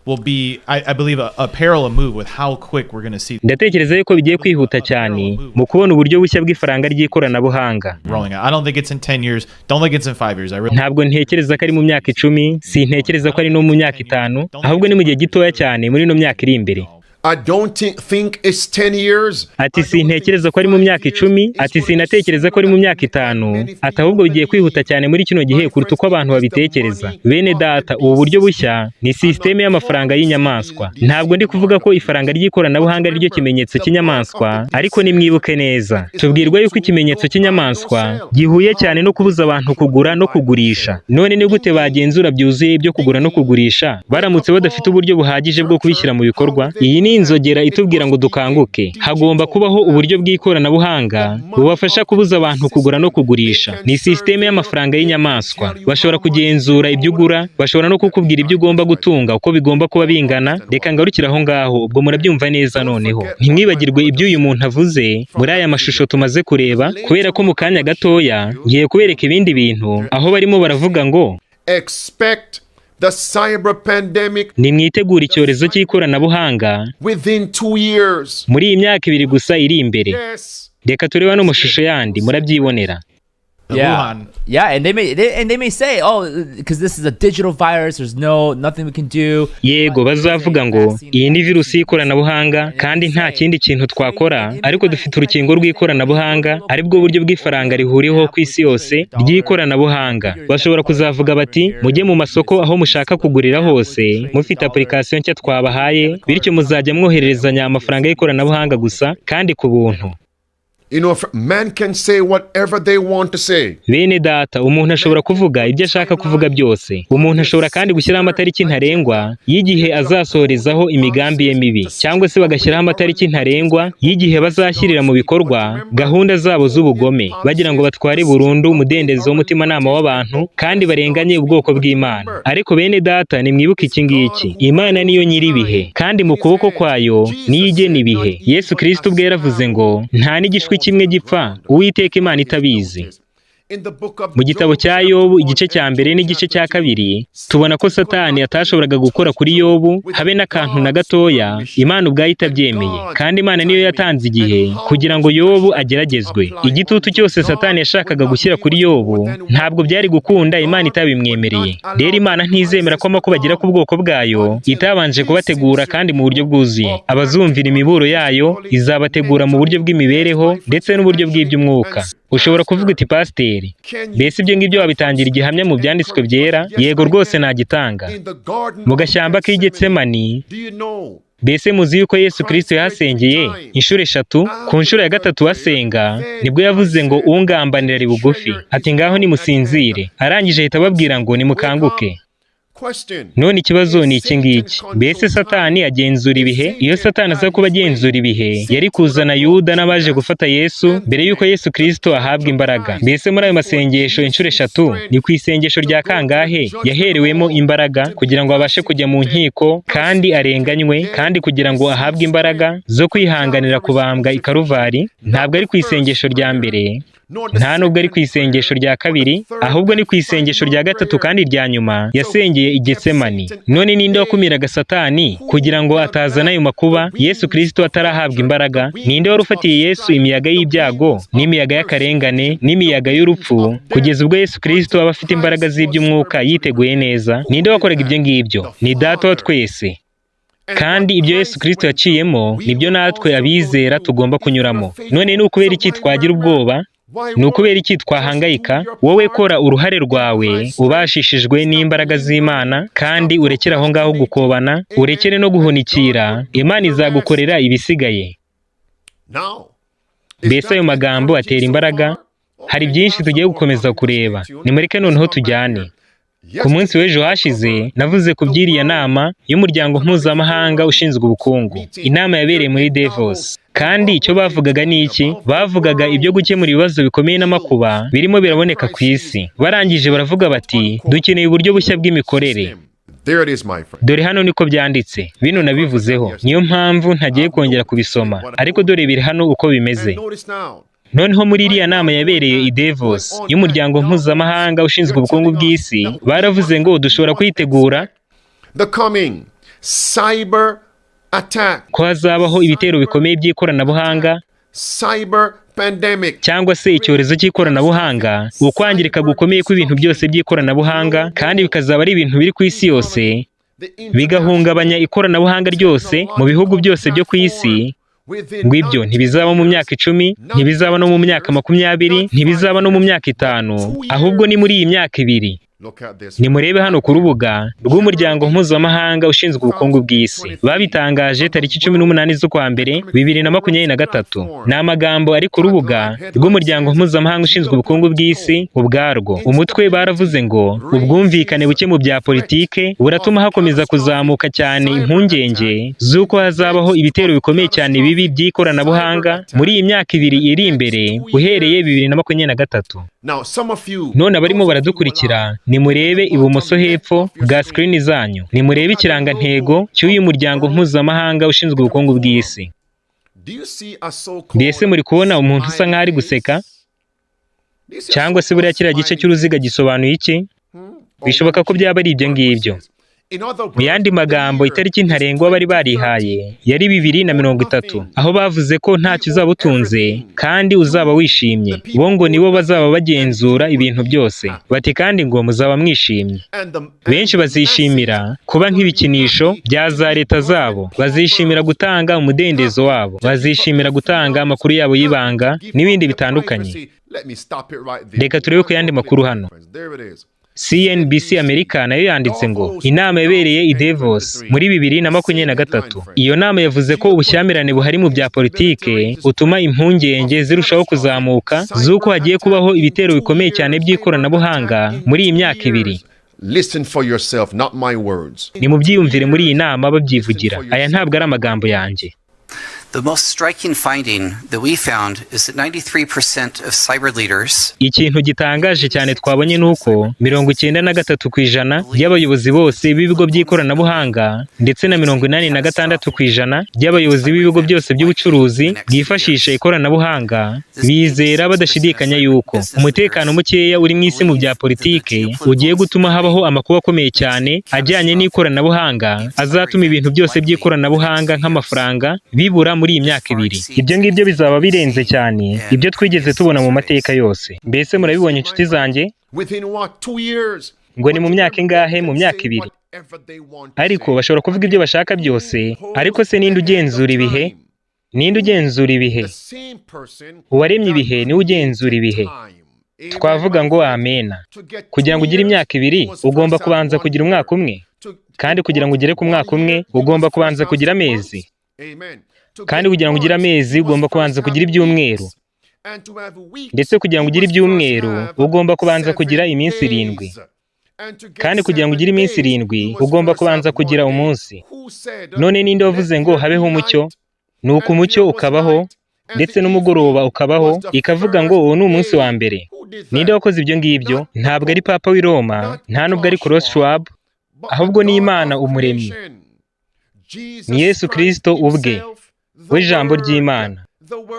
Will be, I believe, a parallel move with how quick we're going to see. Ndatekereza yuko bigiye kwihuta cyane mu kubona uburyo bushya bw'ifaranga ry'ikoranabuhanga. Rolling out. I don't think it's in 10 years. Don't think it's in 5 years. Ntabwo ntekereza ko ari mu myaka 10, sintekereza ko ari no mu myaka 5, ahubwo ni mu gihe gitoya cyane muri no myaka iri imbere. I don't think it's 10 years. Ati sintekereza ko ari mu myaka 10, ati sinatekereza ko ari mu myaka 5, ati ahubwo bigiye kwihuta cyane muri kino gihe kuruta uko abantu babitekereza. Bene data, ubu buryo bushya ni systeme y'amafaranga y'inyamaswa. Ntabwo ndi kuvuga ko ifaranga ry'ikoranabuhanga ari ryo kimenyetso cy'inyamaswa, ariko nimwibuke neza. Tubwirwa yuko ikimenyetso cy'inyamaswa gihuye cyane no kubuza abantu kugura no kugurisha. None ni gute bagenzura byuzuye ibyo kugura no kugurisha baramutse badafite uburyo buhagije bwo kubishyira mu bikorwa? Iyi ni inzogera itubwira ngo dukanguke. Hagomba kubaho uburyo bw'ikoranabuhanga bubafasha kubuza abantu kugura no kugurisha. Ni systeme y'amafaranga y'inyamaswa. Bashobora kugenzura ibyo ugura, bashobora no kukubwira ibyo ugomba gutunga uko bigomba kuba bingana. Reka ngarukira aho ngaho, ubwo murabyumva neza. Noneho ntimwibagirwe ibyo uyu muntu avuze muri aya mashusho tumaze kureba, kubera ko mu kanya gatoya ngiye kubereka ibindi bintu aho barimo baravuga ngo Expect the cyber pandemic nimwitegura icyorezo cy'ikoranabuhanga within 2 years. muri iyi myaka 2 gusa iri imbere. Yes. Reka tureba no mashusho yandi murabyibonera. Yeah, and they may say, oh, because this is a digital virus, there's nothing we can do. Yego, bazavuga ngo iyi ni virusi y'ikoranabuhanga kandi nta kindi kintu twakora, ariko dufite urukingo rw'ikoranabuhanga, aribwo buryo bw'ifaranga rihuriweho ku isi yose ry'ikoranabuhanga. Bashobora kuzavuga bati mujye mu masoko aho mushaka kugurira hose mufite application nshya twabahaye, bityo muzajya mwohererezanya amafaranga y'ikoranabuhanga gusa kandi ku buntu. You know, man can say whatever they want to say. Bene data, umuntu ashobora kuvuga ibyo ashaka kuvuga byose. Umuntu ashobora kandi gushyiraho amatariki ntarengwa y'igihe azasohorezaho imigambi ye mibi, cyangwa se bagashyiraho amatariki ntarengwa y'igihe bazashyirira mu bikorwa gahunda zabo z'ubugome, bagira ngo batware burundu umudendezo w'umutimanama w'abantu kandi barenganye ubwoko bw'Imana. Ariko bene data, nimwibuke iki ngiki: Imana niyo nyiri ibihe, kandi mu kuboko kwayo niyo igena ibihe. Yesu Kristo ubwe yaravuze ngo nta n'igishwi kimwe gipfa Uwiteka Imana itabizi. Mu gitabo cya Yobu igice cya mbere n'igice cya kabiri tubona ko Satani atashoboraga gukora kuri Yobu habe n'akantu na gatoya Imana ubwayo itabyemeye, kandi Imana niyo yatanze igihe kugira ngo Yobu ageragezwe. Igitutu cyose Satani yashakaga gushyira kuri Yobu ntabwo byari gukunda Imana itabimwemereye. Rero Imana ntizemera ko amakuba agira ku bwoko bwayo itabanje kubategura kandi mu buryo bwuzuye. Abazumvira imiburo yayo izabategura mu buryo bw'imibereho ndetse n'uburyo bw'iby'umwuka. Ushobora kuvuga uti pasiteri, mbese ibyo ngibyo wabitangira igihamya mu byanditswe byera? Yego rwose nagitanga. Mu gashyamba k'i Getsemani, mbese muzi yuko Yesu Kristo yahasengeye inshuro 3, ku nshuro ya 3 asenga nibwo yavuze ngo ungambanira ari bugufi, ati ngaho nimusinzire. Arangije ahita ababwira ngo nimukanguke. None ikibazo ni iki ngiki: mbese Satani agenzura ibihe? Iyo Satani aza kuba agenzura ibihe, yari kuzana Yuda n'abaje gufata Yesu mbere yuko Yesu Kristo ahabwa imbaraga. Mbese muri ayo masengesho inshuro 3 ni ku isengesho rya kangahe yaherewemo imbaraga kugira ngo abashe kujya mu nkiko kandi arenganywe, kandi kugira ngo ahabwe imbaraga zo kwihanganira kubambwa i Karuvari? Ntabwo ari ku isengesho rya mbere, nta nubwo ari ku isengesho rya kabiri, ahubwo ni ku isengesho rya 3 kandi rya nyuma yasengeye i Getsemani. None ninde wakumiraga Satani kugira ngo atazana ayo makuba Yesu Kristo atarahabwa imbaraga? Ninde wari ufatiye Yesu imiyaga y'ibyago n'imiyaga y'akarengane n'imiyaga y'urupfu kugeza ubwo Yesu Kristo aba afite imbaraga z'iby'umwuka yiteguye neza? Ninde wakoraga ibyo ngibyo? Ni Data wa twese. Kandi ibyo Yesu Kristo yaciyemo nibyo natwe abizera tugomba kunyuramo. None ni ukubera iki twagira ubwoba? Ni ukubera iki twahangayika? Wowe kora uruhare rwawe ubashishijwe n'imbaraga z'Imana, kandi urekere aho ngaho gukobana, urekere no guhunikira. Imana izagukorera ibisigaye. Mbese ayo magambo atera imbaraga? Hari byinshi tugiye gukomeza kureba. Nimureke noneho tujyane. Ku munsi w'ejo hashize navuze ku by'iriya nama y'umuryango mpuzamahanga ushinzwe ubukungu. Inama yabereye muri Davos, kandi icyo bavugaga ni iki? Bavugaga ibyo gukemura ibibazo bikomeye n'amakuba birimo biraboneka ku isi. Barangije baravuga bati dukeneye uburyo bushya bw'imikorere. Dore hano niko byanditse, bino nabivuzeho, niyo mpamvu ntagiye kongera kubisoma, ariko dore biri hano uko bimeze. Noneho muri iriya nama yabereye i Davos y'umuryango mpuzamahanga ushinzwe ubukungu bw'isi, baravuze ngo dushobora kwitegura ko hazabaho ibitero bikomeye by'ikoranabuhanga cyangwa se icyorezo cy'ikoranabuhanga, ukwangirika gukomeye kw'ibintu byose by'ikoranabuhanga, kandi bikazaba ari ibintu biri ku isi yose, bigahungabanya ikoranabuhanga ryose mu bihugu byose byo ku isi. Ngo ibyo ntibizaba mu myaka 10, ntibizaba no mu myaka 20, ntibizaba no mu myaka 5, ahubwo ni muri iyi myaka 2. Nimurebe hano ku rubuga rw'umuryango mpuzamahanga ushinzwe ubukungu bw'isi. Babitangaje tariki 18 z'ukwa mbere 2023. Ni amagambo ari ku rubuga rw'umuryango mpuzamahanga ushinzwe ubukungu bw'isi ubwarwo. Umutwe baravuze ngo ubwumvikane buke mu bya politike buratuma hakomeza kuzamuka cyane impungenge z'uko hazabaho ibitero bikomeye cyane bibi by'ikoranabuhanga muri iyi myaka 2 iri imbere uhereye 2023. None abarimo baradukurikira, nimurebe ibumoso hepfo bwa screen zanyu, nimurebe ikirangantego cy'uyu muryango mpuzamahanga ushinzwe ubukungu bw'isi. Mbese muri kubona umuntu usa nk'aho ari guseka? Cyangwa se buriya kiriya gice cy'uruziga gisobanuye iki? Bishoboka ko byaba ari ibyo ngibyo. Mu yandi magambo, itariki ntarengwa bari barihaye yari 2030, aho bavuze ko ntacyo uzaba utunze kandi uzaba wishimye. Bo ngo nibo bazaba bagenzura ibintu byose, bati kandi ngo muzaba mwishimye. Benshi bazishimira kuba nk'ibikinisho bya za leta zabo, bazishimira gutanga umudendezo wabo, bazishimira gutanga amakuru yabo y'ibanga n'ibindi bitandukanye. Reka turebe ku yandi makuru hano. CNBC Amerika nayo yanditse ngo inama yabereye i Davos muri 2023. Iyo nama yavuze ko ubushyamirane buhari mu bya politike utuma impungenge zirushaho kuzamuka z'uko hagiye kubaho ibitero bikomeye cyane by'ikoranabuhanga muri iyi myaka 2. Ni mu byiyumvire muri iyi nama babyivugira, aya ntabwo ari amagambo yanjye. The most striking finding that we found is that 93% of cyber leaders. Ikintu gitangaje cyane twabonye nuko 93% y'abayobozi bose b'ibigo by'ikoranabuhanga ndetse na 86% y'abayobozi b'ibigo byose by'ubucuruzi bwifashisha ikoranabuhanga bizera badashidikanya yuko umutekano mukeya uri mu isi mu bya politike ugiye gutuma habaho amakuba akomeye cyane ajyanye n'ikoranabuhanga azatuma ibintu byose by'ikoranabuhanga nk'amafaranga bibura muri iyi myaka 2. Ibyo ngibyo bizaba birenze cyane ibyo twigeze tubona mu mateka yose. Mbese murabibonye inshuti zanjye? Ngo ni mu myaka ingahe? Mu myaka 2. Ariko bashobora kuvuga ibyo bashaka byose, ariko se ninde ugenzura ibihe? Ninde ugenzura ibihe? Uwaremye ibihe niwe ugenzura ibihe. Twavuga ngo amena. Kugira ngo ugire imyaka 2 ugomba kubanza kugira umwaka umwe, kandi kugira ngo ugere ku mwaka umwe ugomba kubanza kugira amezi, kandi kugira ngo ugire amezi ugomba kubanza kugira ibyumweru, ndetse kugira ngo ugire ibyumweru ugomba kubanza kugira iminsi 7, kandi kugira ngo ugire iminsi 7 ugomba kubanza kugira umunsi. None ninde wavuze ngo habeho umucyo? Nuko umucyo ukabaho ndetse n'umugoroba ukabaho, ikavuga ngo uwo ni umunsi wa mbere. Ninde wakoze ibyo ngibyo? Ntabwo ari Papa w'i Roma, nta nubwo ari Klaus Schwab, ahubwo ni Imana Umuremyi. Ni Yesu Kristo ubwe, we jambo ry'Imana.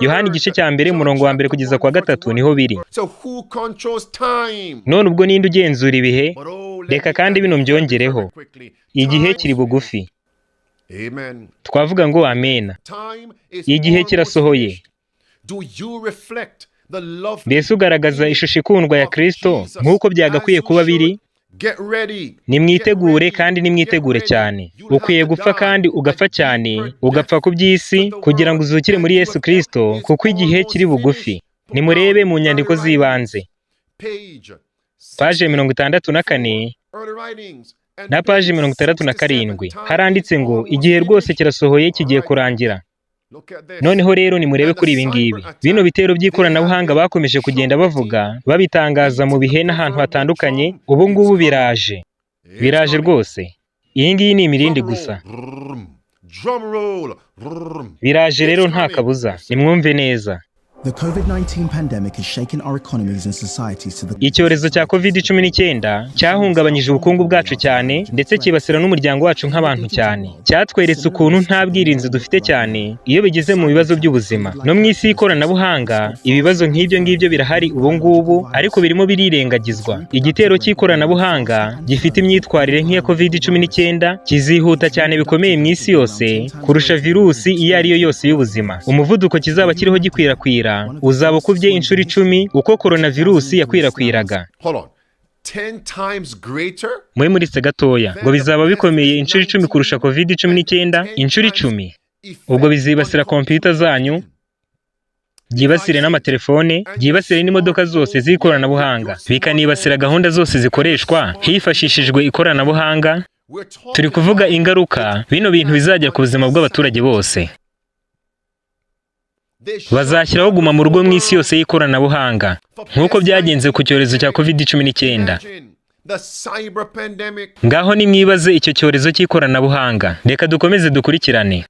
Yohana igice cya mbere umurongo wa mbere kugeza kwa 3 niho biri. None ubwo ninde ugenzura ibihe? Reka kandi bino mbyongereho, igihe kiri bugufi. Twavuga ngo amena. Igihe kirasohoye. Mbese ugaragaza ishusho ikundwa ya Kristo nk'uko byagakwiye kuba biri? Nimwitegure kandi nimwitegure cyane. Ukwiye gupfa kandi ugapfa cyane, ugapfa ku by'isi kugira ngo uzukire muri Yesu Kristo, kuko igihe kiri bugufi. Nimurebe mu nyandiko z'ibanze, paje 64 na paje 67, haranditse ngo igihe rwose kirasohoye kigiye kurangira. Noneho rero nimurebe kuri ibi ngibi. Bino bitero by'ikoranabuhanga bakomeje kugenda bavuga, babitangaza mu bihe n'ahantu hatandukanye, ubu ngubu biraje rwose. Iyi ngiyi ni imirindi gusa. Drum roll. Biraje rero nta kabuza, nimwumve neza. The COVID-19 pandemic has shaken our economies and societies to the Icyorezo cya COVID-19 cyahungabanyije ubukungu bwacu cyane ndetse kibasira n'umuryango wacu nk'abantu cyane. Cyatweretse ukuntu nta bwirinzi dufite cyane iyo bigeze mu bibazo by'ubuzima. No mu isi y'ikoranabuhanga, ibibazo nk'ibyo ngibyo birahari ubu ngubu, ariko birimo birirengagizwa. Igitero cy'ikoranabuhanga gifite imyitwarire nk'iya COVID-19 kizihuta cyane bikomeye mu isi yose kurusha virusi iyo ari yo yose y'ubuzima. Umuvuduko kizaba kiriho gikwirakwira uzaba ukubye inshuro 10 uko coronavirus yakwirakwiraga. Hold on. 10 times greater? Muritse gatoya ngo bizaba bikomeye inshuro 10 kurusha COVID-19, inshuro 10. Ubwo bizibasira computer zanyu, byibasire n'amatelefone, byibasire n'imodoka zose z'ikoranabuhanga, bikanibasira gahunda zose zikoreshwa hifashishijwe ikoranabuhanga. Turi kuvuga ingaruka bino bintu bizajya ku buzima bw'abaturage bose. Bazashyiraho guma mu rugo mu isi yose y'ikoranabuhanga nk'uko byagenze ku cyorezo cya COVID-19. Ngaho nimwibaze icyo cyorezo cy'ikoranabuhanga. Reka dukomeze dukurikirane.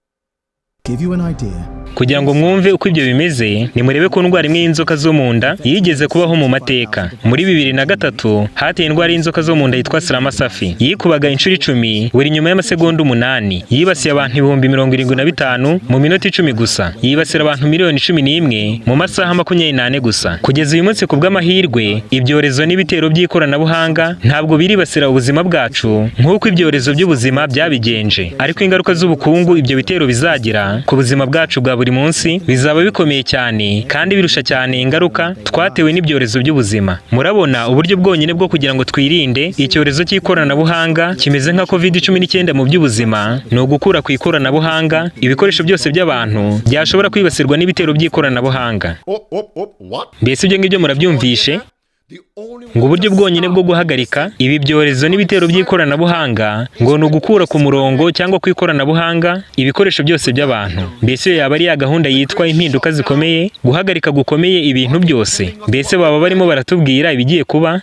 Kugira ngo mwumve uko ibyo bimeze, nimurebe ku ndwara imwe y'inzoka zo mu nda yigeze kubaho mu mateka. Muri 2003 hateye indwara y'inzoka zo mu nda yitwa salamasafi. Yikubaga inshuro 10 buri nyuma y'amasegonda 8. Yibasiye abantu 75,000 mu minota 10 gusa. Yibasira abantu miliyoni 11 mu masaha 24 gusa. Kugeza uyu munsi kubw'amahirwe, ibyorezo n'ibitero by'ikoranabuhanga ntabwo biribasira ubuzima bwacu nk'uko ibyorezo by'ubuzima byabigenje. Ariko ingaruka z'ubukungu ibyo bitero bizagira ku buzima bwacu bwa buri munsi bizaba bikomeye cyane kandi birusha cyane ingaruka twatewe n'ibyorezo by'ubuzima. Murabona uburyo bwonyine bwo kugira ngo twirinde icyorezo cy'ikoranabuhanga kimeze nka COVID-19 mu by'ubuzima ni ugukura ku ikoranabuhanga ibikoresho byose by'abantu byashobora kwibasirwa n'ibitero by'ikoranabuhanga. Mbese ibyo ngibyo murabyumvishe? Ngo uburyo bwonyine bwo guhagarika ibi byorezo n'ibitero by'ikoranabuhanga ngo ni ugukura ku murongo cyangwa ku ikoranabuhanga ibikoresho byose by'abantu. Mbese yaba ari ya gahunda yitwa impinduka zikomeye, guhagarika gukomeye ibintu byose. Mbese baba barimo baratubwira ibigiye kuba?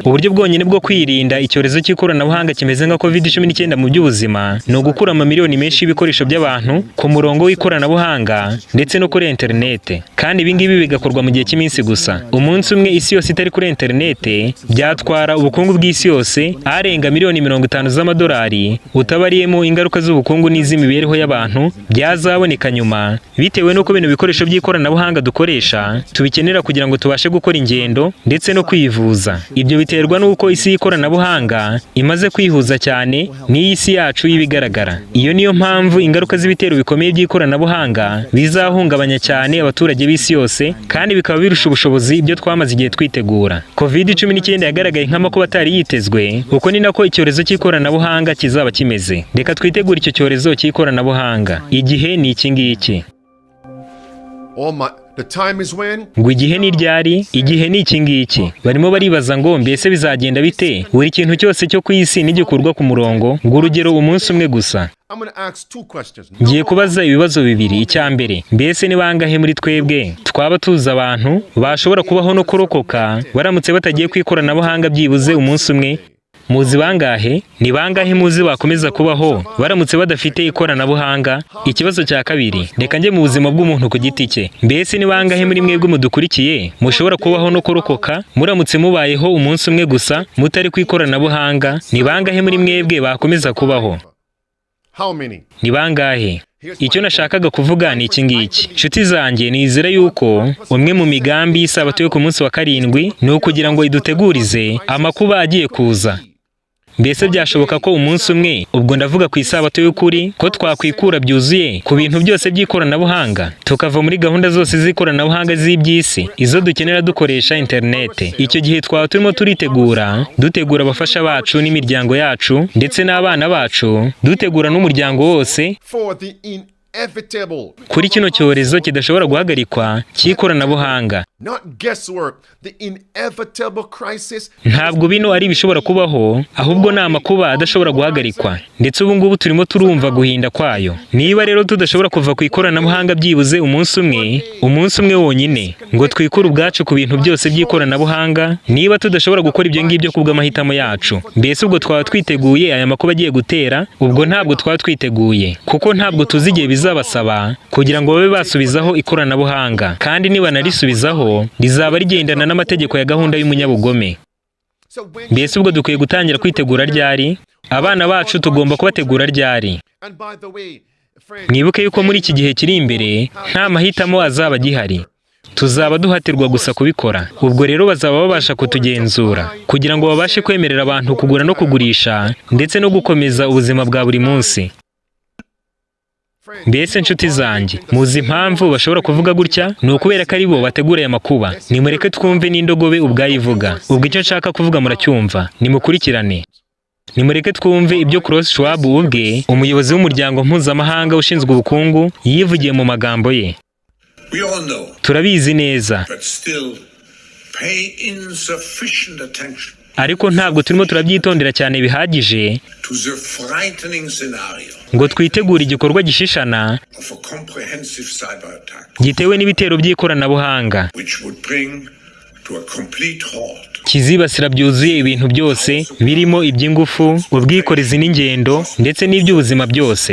Uburyo bwonyine bwo kwirinda icyorezo cy'ikoranabuhanga kimeze nka COVID-19 mu by'ubuzima ni ugukura amamiliyoni menshi y'ibikoresho by'abantu ku murongo w'ikoranabuhanga ndetse no kuri interinete. Kandi ibi ngibi bigakorwa mu gihe cy'iminsi gusa. Umunsi umwe isi yose itari kuri interinete byatwara ubukungu bw'isi yose arenga miliyoni 50 z'amadolari, utabariyemo ingaruka z'ubukungu n'iz'imibereho y'abantu byazaboneka nyuma bitewe n'uko bino bikoresho by'ikoranabuhanga dukoresha tubikenera kugira ngo tubashe gukora ingendo ndetse no kwivuza. Ibyo biterwa n'uko isi y'ikoranabuhanga imaze kwihuza cyane n'isi yacu y'ibigaragara. Iyo niyo mpamvu ingaruka z'ibitero bikomeye by'ikoranabuhanga bizahungabanya cyane abaturage b'isi yose kandi bikaba birusha ubushobozi ibyo twamaze igihe twitegura. COVID-19 yagaragaye nk'amakuba atari yitezwe, uko ni nako icyorezo cy'ikoranabuhanga kizaba kimeze. Reka twitegure icyo cyorezo cy'ikoranabuhanga. Igihe ni iki ngiki. The time is when? Ngo igihe ni ryari? Igihe ni iki ngiki. Barimo baribaza ngo mbese bizagenda bite? Buri kintu cyose cyo ku isi nigikurwa ku murongo, ngo urugero umunsi umwe gusa. Ngiye kubaza ibibazo bibiri. Icya mbere, mbese ni bangahe muri twebwe twaba tuzi abantu bashobora kubaho no kurokoka baramutse batagiye kwikoranabuhanga byibuze umunsi umwe? Muzi bangahe? Ni bangahe muzi bakomeza kubaho baramutse badafite ikoranabuhanga? Ikibazo cya kabiri, reka njye mu buzima bw'umuntu ku giti cye. Mbese ni bangahe muri mwebwe mudukurikiye mushobora kubaho no kurokoka muramutse mubayeho umunsi umwe gusa mutari ku ikoranabuhanga? Ni bangahe muri mwebwe bakomeza kubaho? Ni bangahe? Icyo nashakaga kuvuga ni iki ngiki. Nshuti zanjye, nizera yuko umwe mu migambi y'isabato yo ku munsi wa 7 ni ukugira ngo idutegurize amakuba agiye kuza. Mbese byashoboka ko umunsi umwe, ubwo ndavuga ku isabato y'ukuri, ko twakwikura byuzuye ku bintu byose by'ikoranabuhanga, tukava muri gahunda zose z'ikoranabuhanga z'iby'isi, izo dukenera dukoresha interinete. Icyo gihe twaba turimo dutegura abafasha bacu n'imiryango yacu ndetse n'abana bacu, dutegura n'umuryango wose inevitable. kuri kino cyorezo kidashobora guhagarikwa cy'ikoranabuhanga. Not guesswork. The inevitable crisis. Ntabwo bino ari ibishobora kubaho, ahubwo ni amakuba adashobora guhagarikwa. Ndetse ubu ngubu turimo turumva guhinda kwayo. Niba rero tudashobora kuva ku ikoranabuhanga byibuze umunsi umwe wonyine, ngo twikure ubwacu ku bintu byose by'ikoranabuhanga, niba tudashobora gukora ibyo ngibyo kubw'amahitamo yacu, mbese ubwo twaba twiteguye aya makuba agiye gutera? Ubwo ntabwo twaba twiteguye, kuko ntabwo tuzi igihe bizabasaba kugira ngo babe basubizaho ikoranabuhanga, kandi niba narisubizaho rizaba rigendana n'amategeko ya gahunda y'umunyabugome. Mbese ubwo dukwiye gutangira kwitegura ryari? Abana bacu tugomba kubategura ryari? Mwibuke yuko muri iki gihe kiri imbere nta mahitamo azaba gihari, tuzaba duhatirwa gusa kubikora. Ubwo rero bazaba babasha kutugenzura kugira ngo babashe kwemerera abantu kugura no kugurisha ndetse no gukomeza ubuzima bwa buri munsi. Mbese nshuti zanjye, muzi impamvu bashobora kuvuga gutya? Ni ukubera ko ari bo bategura aya makuba. Nimureke twumve n'indogobe ubwayivuga. Ubwo icyo nshaka kuvuga muracyumva, nimukurikirane. Nimureke twumve ibyo Klaus Schwab ubwe, umuyobozi w'umuryango mpuzamahanga ushinzwe ubukungu, yivugiye mu magambo ye. Turabizi neza, ariko ntabwo turimo turabyitondera cyane bihagije ngo twitegure igikorwa gishishana gitewe n'ibitero by'ikoranabuhanga kizibasira byuzuye ibintu byose birimo iby'ingufu, ubwikorezi n'ingendo ndetse n'iby'ubuzima byose.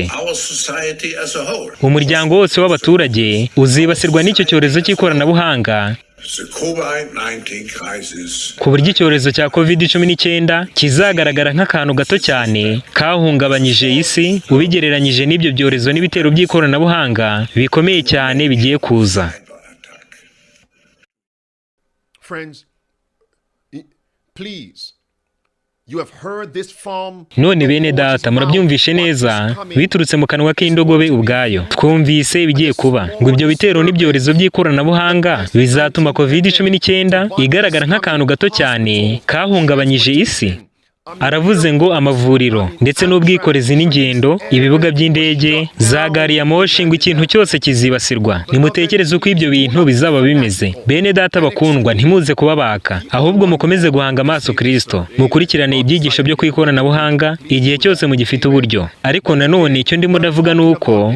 Umuryango wose w'abaturage uzibasirwa n'icyo cyorezo cy'ikoranabuhanga, ku buryo icyorezo cya COVID-19 kizagaragara nk'akantu gato cyane kahungabanyije isi ubigereranyije n'ibyo byorezo n'ibitero by'ikoranabuhanga bikomeye cyane bigiye kuza. Friends, please, you have heard this from. None bene data, murabyumvishe neza biturutse mu kanwa k'indogobe ubwayo. Twumvise ibigiye kuba, ngo ibyo bitero n'ibyorezo by'ikoranabuhanga bizatuma COVID-19 igaragara nk'akantu gato cyane kahungabanyije isi. Aravuze ngo amavuriro ndetse n'ubwikorezi n'ingendo, ibibuga by'indege, za gari ya moshi, ngo ikintu cyose kizibasirwa. Nimutekereze uko ibyo bintu bizaba bimeze. Bene data bakundwa, ntimuze kubabaka, ahubwo mukomeze guhanga amaso Kristo, mukurikirane ibyigisho byo kwikoranabuhanga igihe cyose mugifite uburyo. Ariko nanone icyo ndimo ndavuga nuko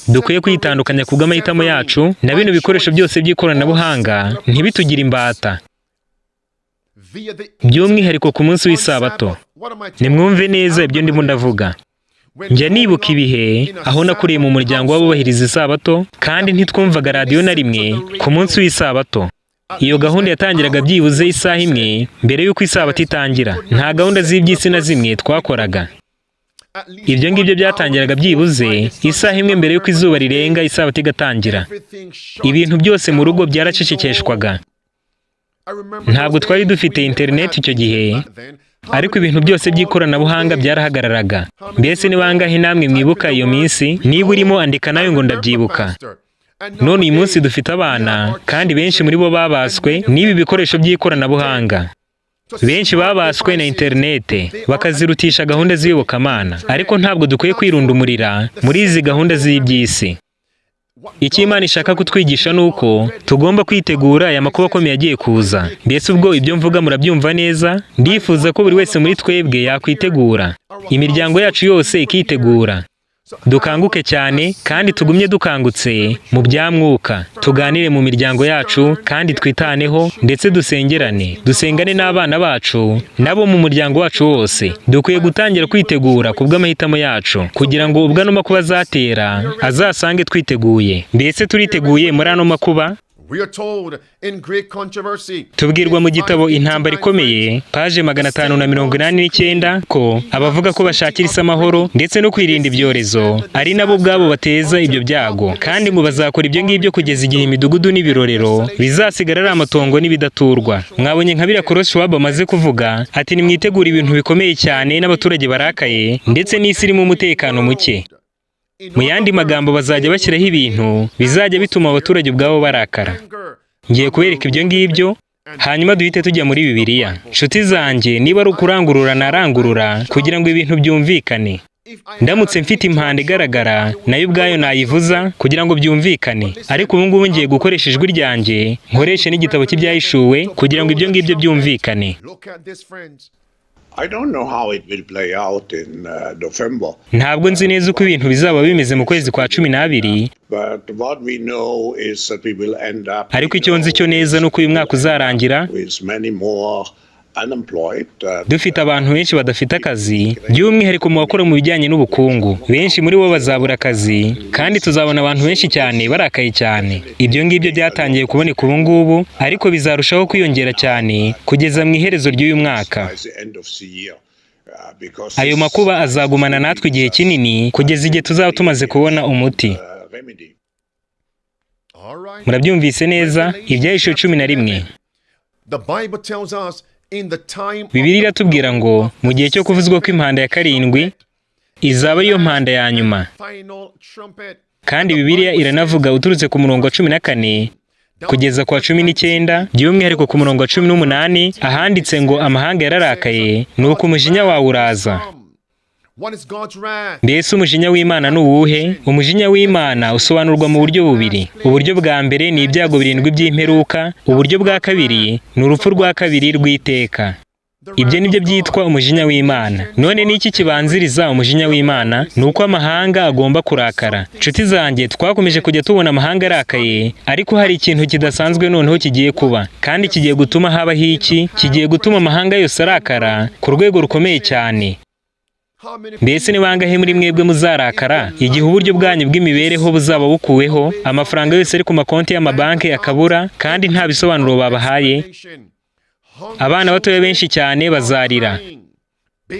dukwiye kwitandukanya kubw'amahitamo yacu na bino bikoresho byose by'ikoranabuhanga ntibitugire imbata, by'umwihariko ku munsi w'isabato. Nimwumve neza ibyo ndimo ndavuga. Njya nibuka ibihe aho nakuriye mu muryango w'abubahiriza isabato, kandi ntitwumvaga radiyo na rimwe ku munsi w'isabato. Iyo gahunda yatangiraga byibuze isaha imwe mbere y'uko isabato itangira. Nta gahunda z'iby'isi na zimwe twakoraga. Ibyo ngibyo byatangiraga byibuze isaha imwe mbere y'uko izuba rirenga isabato igatangira. Ibintu byose mu rugo byaracecekeshwaga. Ntabwo twari dufite internet icyo gihe, ariko ibintu byose by'ikoranabuhanga byarahagararaga. Mbese ni bangahe namwe mwibuka iyo minsi? Niba urimo andika nayo ngo ndabyibuka. None uyu munsi dufite abana, kandi benshi muri bo babaswe n'ibi bikoresho by'ikoranabuhanga. Benshi babaswe na interinete bakazirutisha gahunda z'iyobokamana, ariko ntabwo dukwiye kwirundumurira muri izi gahunda z'iby'isi. Icyo Imana ishaka kutwigisha nuko tugomba kwitegura aya makuba akomeye agiye kuza. Mbese ubwo ibyo mvuga murabyumva neza? Ndifuza ko buri wese muri twebwe yakwitegura, imiryango yacu yose ikitegura. Dukanguke cyane kandi tugumye dukangutse mu bya mwuka. Tuganire mu miryango yacu kandi twitaneho ndetse dusengerane. Dusengane n'abana bacu nabo mu muryango wacu wose. Dukwiye gutangira kwitegura kubw'amahitamo yacu kugira ngo ubwo ano makuba azatera azasange twiteguye. Mbese turiteguye muri ano makuba? Tubwirwa mu gitabo Intambara Ikomeye paje 589 ko abavuga ko bashakira isi amahoro ndetse no kwirinda ibyorezo ari nabo ubwabo bateza ibyo byago, kandi ngo bazakora ibyo ngibyo kugeza igihe imidugudu n'ibirorero bizasigara ari amatongo n'ibidaturwa. Mwabonye nka biriya Klaus Schwab amaze kuvuga ati nimwitegura ibintu bikomeye cyane n'abaturage barakaye ndetse n'isi irimo umutekano muke. Mu yandi magambo bazajya bashyiraho ibintu bizajya bituma abaturage ubwabo barakara. Ngiye kubereka ibyo ngibyo, hanyuma duhite tujya muri Bibiliya. Nshuti zanjye, niba ari ukurangurura narangurura kugira ngo ibintu byumvikane. ndamutse mfite impanda igaragara nayo ubwayo nayivuza kugira ngo byumvikane, ariko ubu ngubu ngiye gukoresha ijwi ryanjye nkoreshe n'igitabo cy'ibyahishuwe kugira ngo ibyo ngibyo byumvikane. Ntabwo nzi neza uko ibintu bizaba bimeze mu kwezi kwa 12, ariko icyo nzi cyo neza nuko uyu mwaka uzarangira dufite abantu benshi badafite akazi, by'umwihariko mu bakora mu bijyanye n'ubukungu. Benshi muri bo bazabura akazi kandi tuzabona abantu benshi cyane barakaye cyane. Ibyo ngibyo byatangiye kuboneka ubu ngubu, ariko bizarushaho kwiyongera cyane kugeza mu iherezo ry'uyu mwaka. Ayo makuba azagumana natwe igihe kinini kugeza igihe tuzaba tumaze kubona umuti. Murabyumvise neza? Ibyahishuwe 11. Bibiliya iratubwira ngo mu gihe cyo kuvuzwa ko impanda ya 7 izaba ariyo mpanda ya nyuma. Kandi Bibiliya iranavuga uturutse ku murongo wa 14 kugeza kwa 19, by'umwihariko ku murongo wa 18 ahanditse ngo amahanga yararakaye nuko umujinya wawe uraza. Mbese umujinya w'Imana ni uwuhe? Umujinya w'Imana usobanurwa mu buryo bubiri. Uburyo bwa mbere ni ibyago 7 by'imperuka, uburyo bwa kabiri ni urupfu rwa kabiri rw'iteka. Ibyo nibyo byitwa umujinya w'Imana. None niki kibanziriza umujinya w'Imana? Nuko amahanga agomba kurakara. Nshuti zanjye, twakomeje kujya tubona amahanga arakaye, ariko hari ikintu kidasanzwe noneho kigiye kuba, kandi kigiye gutuma habaho iki? Kigiye gutuma amahanga yose arakara ku rwego rukomeye cyane. Mbese ni bangahe muri mwebwe muzarakara igihe uburyo bwanyu bw'imibereho buzaba bukuweho, amafaranga yose ari ku makonti y'amabanki akabura kandi nta bisobanuro babahaye? Abana batoya benshi cyane bazarira.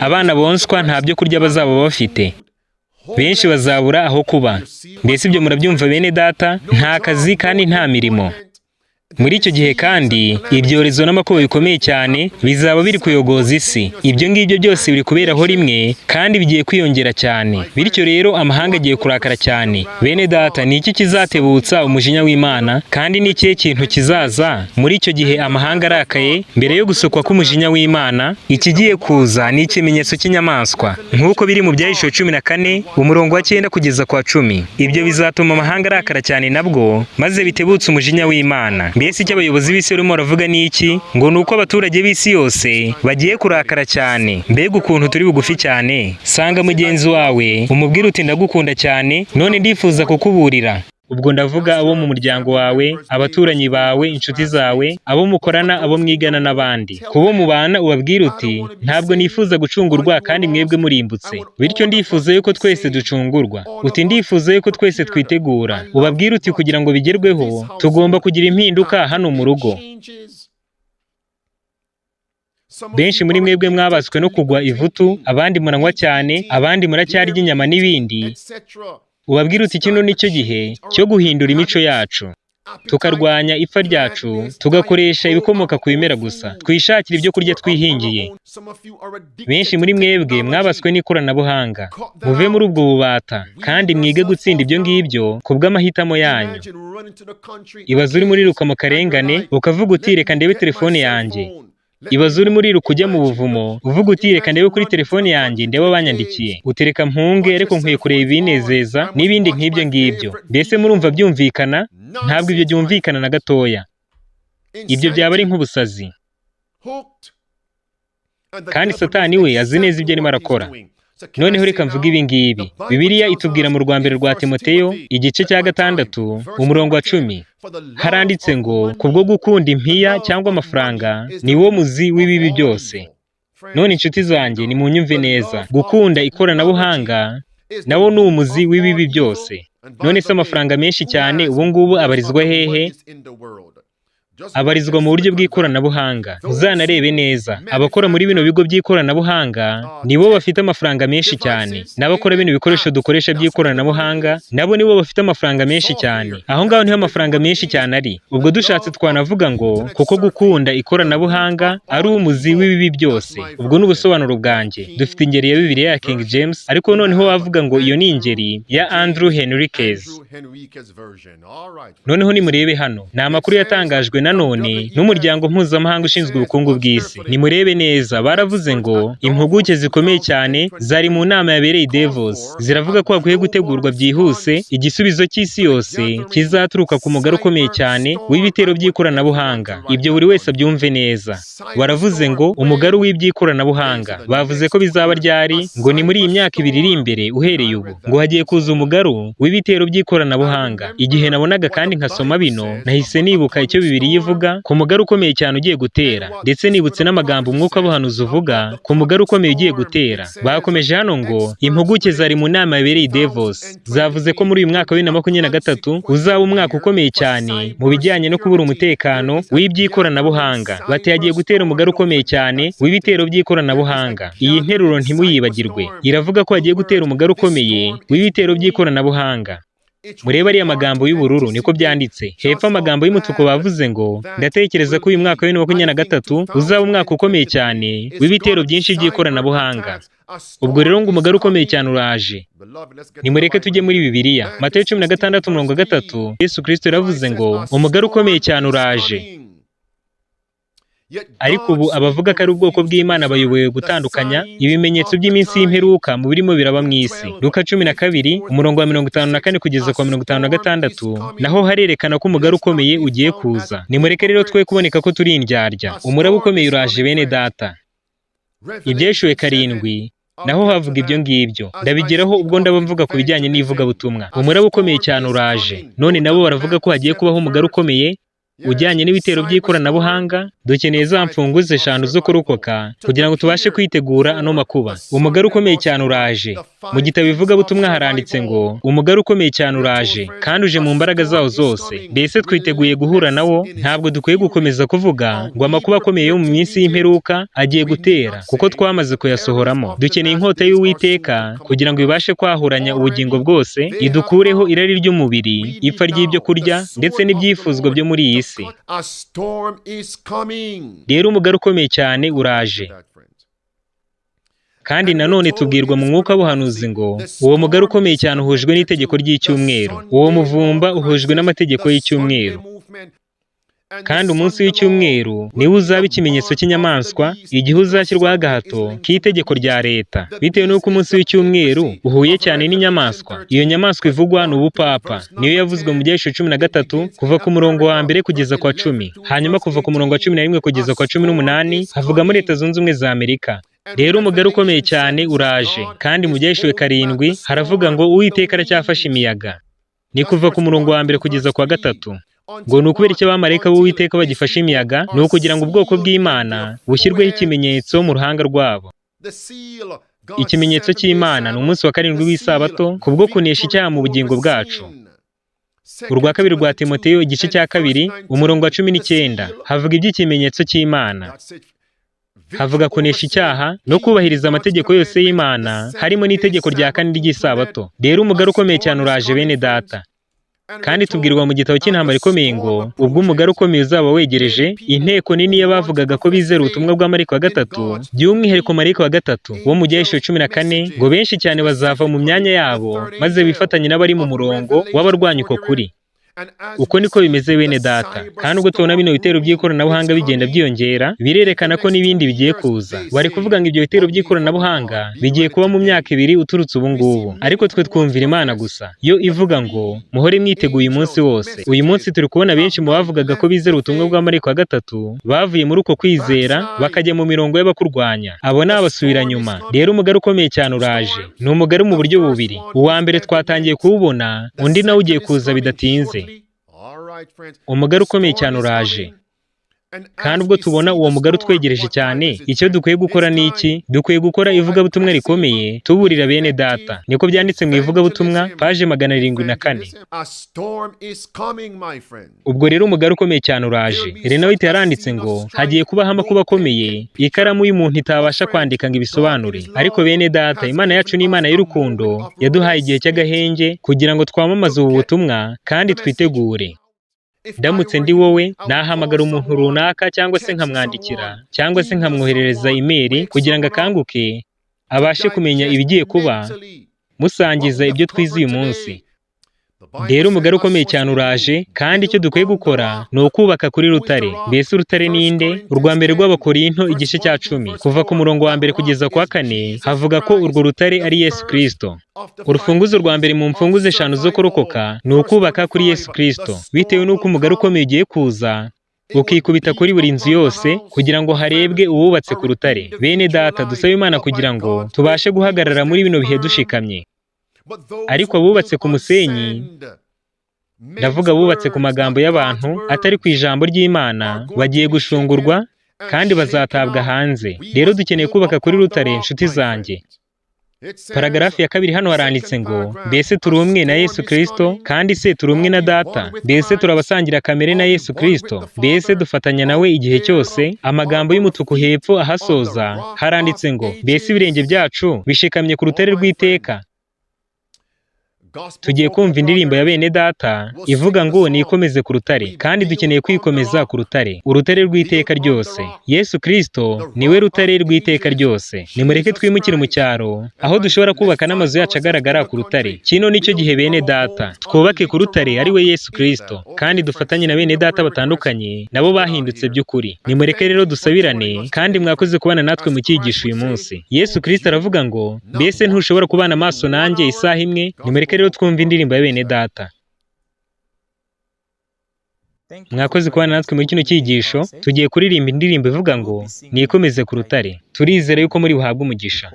Abana bonswa nta byo kurya bazaba bafite. Benshi bazabura aho kuba. Mbese ibyo murabyumva bene data? Nta kazi kandi nta mirimo. Muri icyo gihe kandi ibyorezo n'amakuba bikomeye cyane bizaba biri kuyogoza isi. Ibyo ngibyo byose biri kuberaho rimwe kandi bigiye kwiyongera cyane. Bityo rero amahanga agiye kurakara cyane. Bene data, ni iki kizatebutsa umujinya w'Imana? Kandi ni ikihe kintu kizaza muri icyo gihe amahanga arakaye mbere yo gusukwa k'umujinya w'Imana? Ikigiye kuza ni ikimenyetso cy'inyamaswa, nk'uko biri mu byahishuwe 14 umurongo wa 9 kugeza kwa 10. Ibyo bizatuma amahanga arakara cyane nabwo, maze bitebutse umujinya w'Imana. Mbese icyo abayobozi b'isi barimo baravuga ni iki? Ngo nuko abaturage b'isi yose bagiye kurakara cyane. Mbega ukuntu turi bugufi cyane. Sanga mugenzi wawe umubwire uti ndagukunda cyane, none ndifuza kukuburira. Ubwo ndavuga abo mu muryango wawe, abaturanyi bawe, inshuti zawe, abo mukorana, abo mwigana n'abandi. Kubo mubana ubabwira uti ntabwo nifuza gucungurwa kandi mwebwe murimbutse, bityo ndifuza yuko twese ducungurwa. Uti ndifuza yuko twese twitegura. Ubabwira uti kugira ngo bigerweho tugomba kugira impinduka hano mu rugo. Benshi muri mwebwe mwabaswe no kugwa ivutu, abandi muranywa cyane, abandi muracyarya inyama n'ibindi. Ubabwira uti kino nicyo gihe cyo guhindura imico yacu, tukarwanya ipfa ryacu, tugakoresha ibikomoka ku bimera gusa, twishakira ibyo kurya twihingiye. Benshi muri mwebwe mwabaswe n'ikoranabuhanga, muve muri ubwo bubata kandi mwige gutsinda ibyo ngibyo ku bw'amahitamo yanyu. Ibaze uri muriruka mu karengane ukavuga uti reka ndebe telefone yanjye. Ibaze uri muriruka ujya mu buvumo uvuga uti reka ndebe kuri telefone yanjye ndebe abanyandikiye. Utereka mpunge ariko nkwiye kureba ibinezeza n'ibindi nk'ibyo ngibyo. Mbese murumva byumvikana? Ntabwo ibyo byumvikana na gatoya. Ibyo byaba ari nk'ubusazi. Kandi Satani we azi neza ibyo arimo arakora. Noneho reka mvuga ibi ngibi. Bibiliya itubwira mu rwa mbere rwa Timoteyo igice cya 6 umurongo wa 10. Haranditse ngo kubwo gukunda impiya cyangwa amafaranga ni wo muzi w'ibibi byose. None inshuti zanjye nimunyumve neza, gukunda ikoranabuhanga nawo ni umuzi w'ibibi byose. None se amafaranga menshi cyane ubu ngubu abarizwa hehe? Abarizwa mu buryo bw'ikoranabuhanga. Uzanarebe neza, abakora muri bino bigo by'ikoranabuhanga nibo bafite amafaranga menshi cyane. N'abakora bino bikoresho dukoresha by'ikoranabuhanga nabo nibo bafite amafaranga menshi cyane. Aho ngaho niho amafaranga menshi cyane ari. Ubwo dushatse twanavuga ngo kuko gukunda ikoranabuhanga ari umuzi w'ibibi byose. Ubwo n'ubusobanuro bwanjye. Dufite ingeri ya Bibiliya ya King James, ariko noneho wavuga ngo iyo ni ingeri ya Andrew Henriquez. Noneho nimurebe hano, ni amakuru yatangajwe nanone n'umuryango mpuzamahanga ushinzwe ubukungu bw'isi. Nimurebe neza, baravuze ngo impuguke zikomeye cyane zari mu nama yabereye i Davos ziravuga ko hakwiye gutegurwa byihuse igisubizo cy'isi yose kizaturuka ku mugari ukomeye cyane w'ibitero by'ikoranabuhanga. Ibyo buri wese abyumve neza. Baravuze ngo umugari w'iby'ikoranabuhanga, bavuze ko bizaba ryari, ngo ni muri iyi myaka 2 iri imbere uhereye ubu, ngo hagiye kuza umugari w'ibitero by'ikoranabuhanga. Igihe nabonaga kandi nkasoma bino, nahise nibuka icyo Bibiliya ivuga ku mugari ukomeye cyane ugiye gutera, ndetse nibutse n'amagambo umwuka w'ubuhanuzi uvuga ku mugari ukomeye ugiye gutera. Bakomeje hano ngo impuguke zari mu nama yabereye i Davos zavuze ko muri uyu mwaka wa 2023 uzaba umwaka ukomeye cyane mu bijyanye no kubura umutekano w'iby'ikoranabuhanga. Bati hagiye gutera umugari ukomeye cyane w'ibitero by'ikoranabuhanga. Iyi nteruro ntimuyibagirwe, iravuga ko hagiye gutera umugari ukomeye w'ibitero by'ikoranabuhanga. Mureba ariya magambo y'ubururu niko byanditse. Hepfo amagambo y'umutuku bavuze ngo ndatekereza ko uyu mwaka wa 2023 uzaba umwaka ukomeye cyane w'ibitero byinshi by'ikoranabuhanga. Ubwo rero ngo umugari ukomeye cyane uraje. Nimureke tujye muri Bibiliya. Matayo 16:3 Yesu Kristo yaravuze ngo umugari ukomeye cyane uraje. Ariko ubu abavuga ko ari ubwoko bw'Imana bayoboye gutandukanya ibimenyetso by'iminsi y'imperuka mu birimo biraba mu isi. Luka 12:54 kugeza kwa 56 naho harerekana ko umugari ukomeye ugiye kuza. Nimureke rero twe kuboneka ko turi indyarya. Umuraba ukomeye uraje bene data. Ibyeshuwe 7 naho havuga ibyo ngibyo. Ndabigeraho ubwo ndaba mvuga ku bijyanye n'ivugabutumwa. Umuraba ukomeye cyane uraje. None nabo baravuga ko hagiye kubaho umugari ukomeye ujyanye n'ibitero by'ikoranabuhanga. Dukeneye za mfunguzo 5 zo kurokoka kugira ngo tubashe kwitegura ano makuba. Umugari ukomeye cyane uraje. Mu gitabo ivugabutumwa haranditse ngo umugari ukomeye cyane uraje kandi uje mu mbaraga zawo zose. Mbese twiteguye guhura nawo. Ntabwo dukwiye gukomeza kuvuga ngo amakuba akomeye yo mu minsi y'imperuka agiye gutera, kuko twamaze kuyasohoramo. Dukeneye inkota y'Uwiteka kugira ngo ibashe kwahuranya ubugingo bwose, idukureho irari ry'umubiri, ipfa ry'ibyo kurya ndetse n'ibyifuzwa byo muri iyi si. Rero umugari ukomeye cyane uraje. Kandi nanone tubwirwa mu mwuka w'ubuhanuzi ngo uwo mugari ukomeye cyane uhujwe n'itegeko ry'icyumweru. Uwo muvumba uhujwe n'amategeko y'icyumweru. Kandi umunsi w'icyumweru niwo uzaba ikimenyetso cy'inyamaswa igihe uzashyirwaho agahato k'itegeko rya leta, bitewe n'uko umunsi w'icyumweru uhuye cyane n'inyamaswa. Iyo nyamaswa ivugwa ni ubupapa. Niyo yavuzwe mu Gishasha 13 kuva ku murongo wa 1 kugeza kwa 10, hanyuma kuva ku murongo wa 11 kugeza kwa 18 havuga muri Leta Zunze Ubumwe za Amerika. Rero umugari ukomeye cyane uraje. Kandi mu Gishasha 7 haravuga ngo Uwiteka aracyafashe imiyaga. Ni kuva ku murongo wa 1 kugeza kwa 3. Ngo ni ukubera icyo abamarayika b'Uwiteka bagifashe imiyaga, ni ukugira ngo ubwoko bw'Imana bushyirweho ikimenyetso mu ruhanga rwabo. Ikimenyetso cy'Imana ni umunsi wa 7 w'isabato kubwo kunesha icyaha mu bugingo bwacu. Urwa 2 rwa Timoteyo igice cya 2 umurongo wa 19 havuga iby'ikimenyetso cy'Imana. Havuga kunesha icyaha no kubahiriza amategeko yose y'Imana, harimo n'itegeko rya 4 ry'isabato. Rero umugari ukomeye cyane uraje bene data. Kandi tubwirwa mu gitabo cy'intambara ikomeye ngo ubwo umugari ukomeye uzaba wegereje, inteko nini y'abavugaga ko bizera ubutumwa bwa marayika wa 3, by'umwihariko marayika wa 3 wo mu Gishasha 14, ngo benshi cyane bazava mu myanya yabo maze bifatanye n'abari mu murongo w'abarwanya uko kuri. Uko niko bimeze bene data. Kandi ubwo tubona bino bitero by'ikoranabuhanga bigenda byiyongera, birerekana ko n'ibindi bigiye kuza. Bari kuvuga ngo ibyo bitero by'ikoranabuhanga bigiye kuba mu myaka 2 uturutse ubu ngubu. Ariko twe twumvira Imana gusa, yo ivuga ngo muhore mwiteguye umunsi wose. Uyu munsi turi kubona benshi mu bavugaga ko bizera ubutumwa bwa marayika wa 3 bavuye muri uko kwizera bakajya mu mirongo y'abakurwanya. Abo ni abasubira nyuma. Rero umugari ukomeye cyane uraje. Ni umugari mu buryo bubiri. Uwa mbere twatangiye kuwubona, undi nawe ugiye kuza bidatinze. Umugari ukomeye cyane uraje. Kandi ubwo tubona uwo mugari utwegereje cyane, icyo dukwiye gukora ni iki? Dukwiye gukora ivugabutumwa rikomeye tuburira bene data. Niko byanditse mu ivugabutumwa paje 704. Ubwo rero umugari ukomeye cyane uraje. Elena White yaranditse ngo hagiye kubaho amakuba akomeye ikaramu y'umuntu itabasha kwandika ngo ibisobanure. Ariko bene data, Imana yacu ni Imana y'urukundo, yaduhaye igihe cy'agahenge kugira ngo twamamaze ubu butumwa kandi twitegure. Ndamutse ndi wowe, nahamagara umuntu runaka cyangwa se nkamwandikira cyangwa se nkamwoherereza email kugira ngo akanguke abashe kumenya ibigiye kuba, musangiza ibyo twize uyu munsi. rero umugari ukomeye cyane uraje, kandi icyo dukwiye gukora ni ukubaka kuri rutare. Mbese urutare ninde? Urwa mbere rw'Abakorinto igice cya 10 kuva ku murongo wa mbere kugeza ku wa 4 havuga ko urwo rutare ari Yesu Kristo. Urufunguzo rwa mbere mu mfunguzo 5 zo kurokoka ni ukubaka kuri Yesu Kristo, bitewe n'uko umugari ukomeye ugiye kuza ukikubita kuri buri nzu yose kugira ngo harebwe uwubatse ku rutare. Bene data, dusabe Imana kugira ngo tubashe guhagarara muri bino bihe dushikamye. Ariko abubatse ku musenyi, ndavuga abubatse ku magambo y'abantu atari ku ijambo ry'Imana, bagiye gushungurwa kandi bazatabwa hanze. Rero dukeneye kubaka kuri rutare, inshuti zanjye. Paragarafu ya 2 hano haranditse ngo mbese turi umwe na Yesu Kristo, kandi se turi umwe na Data? Mbese turabasangira kamere na Yesu Kristo? Mbese dufatanya nawe igihe cyose? Amagambo y'umutuku hepfo ahasoza haranditse ngo mbese ibirenge byacu bishikamye ku rutare rw'iteka. Tugiye kumva indirimbo ya bene data ivuga ngo nikomeze ku rutare, kandi dukeneye kwikomeza ku rutare, urutare rw'iteka ryose. Yesu Kristo niwe rutare rw'iteka ryose. Nimureke twimukire mu cyaro aho dushobora kubaka n'amazu yacu agaragara ku rutare. Kino nicyo gihe bene data, twubake ku rutare ari we Yesu Kristo, kandi dufatanye na bene data batandukanye nabo bahindutse by'ukuri. Nimureke rero dusabirane, kandi mwakoze kubana natwe mu cyigisho uyu munsi. Yesu Kristo aravuga ngo mbese ntushobora kubana amaso nanjye isaha imwe? Nimureke rero twumva indirimbo ya bene data. Mwakoze kubana natwe muri kino cyigisho. Tugiye kuririmba indirimbo ivuga ngo nikomeze ku rutare. Turizera yuko muri buhabwe umugisha.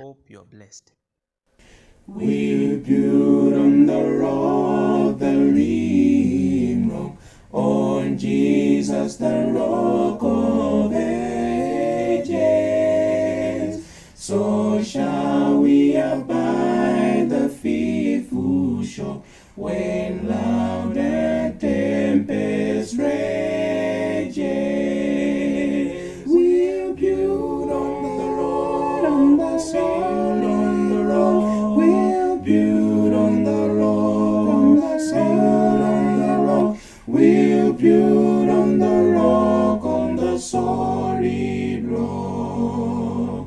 We're built on the rock, the living rock, on Jesus, the rock of ages. So shall we abide the faithful shore, when loud and tempest rages. We're built on the rock, on the soil, on the rock. We're built on the rock, on the soil, on the rock. We're built on the rock, on the solid rock,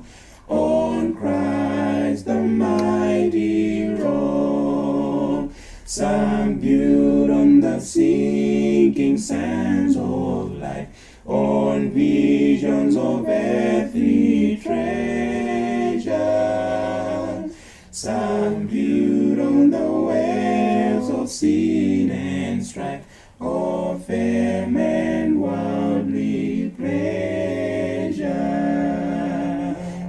on Christ the mighty rock. Some built on the sinking sands of life, on visions of earthly treasure. Some built on the waves of sin and strife, of fame and worldly pleasure.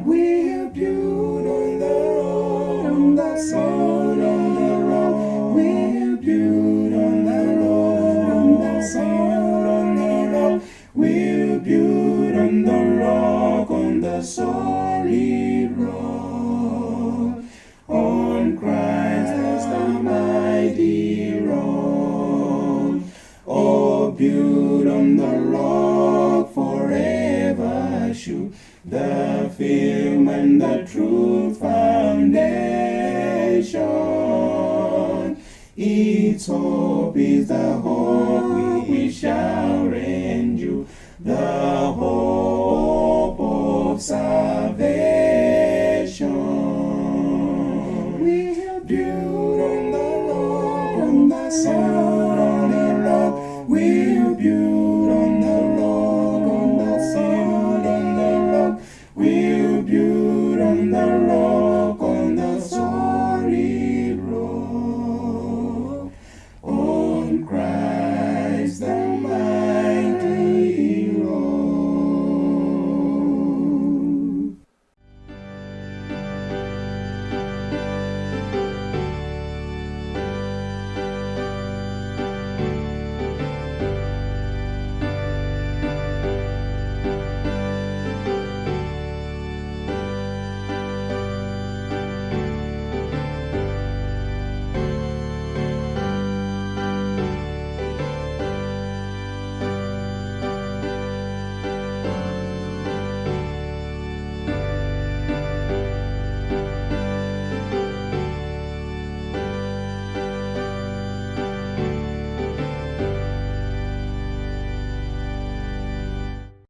We're built on the rock, on the soul, on the rock. We're built on the rock, on the soul, on the rock. We're built on the rock, on the solid rock, on Christ as the mighty rock. Oh, built on the rock, forever sure, the firm and the true foundation. Its hope is the hope we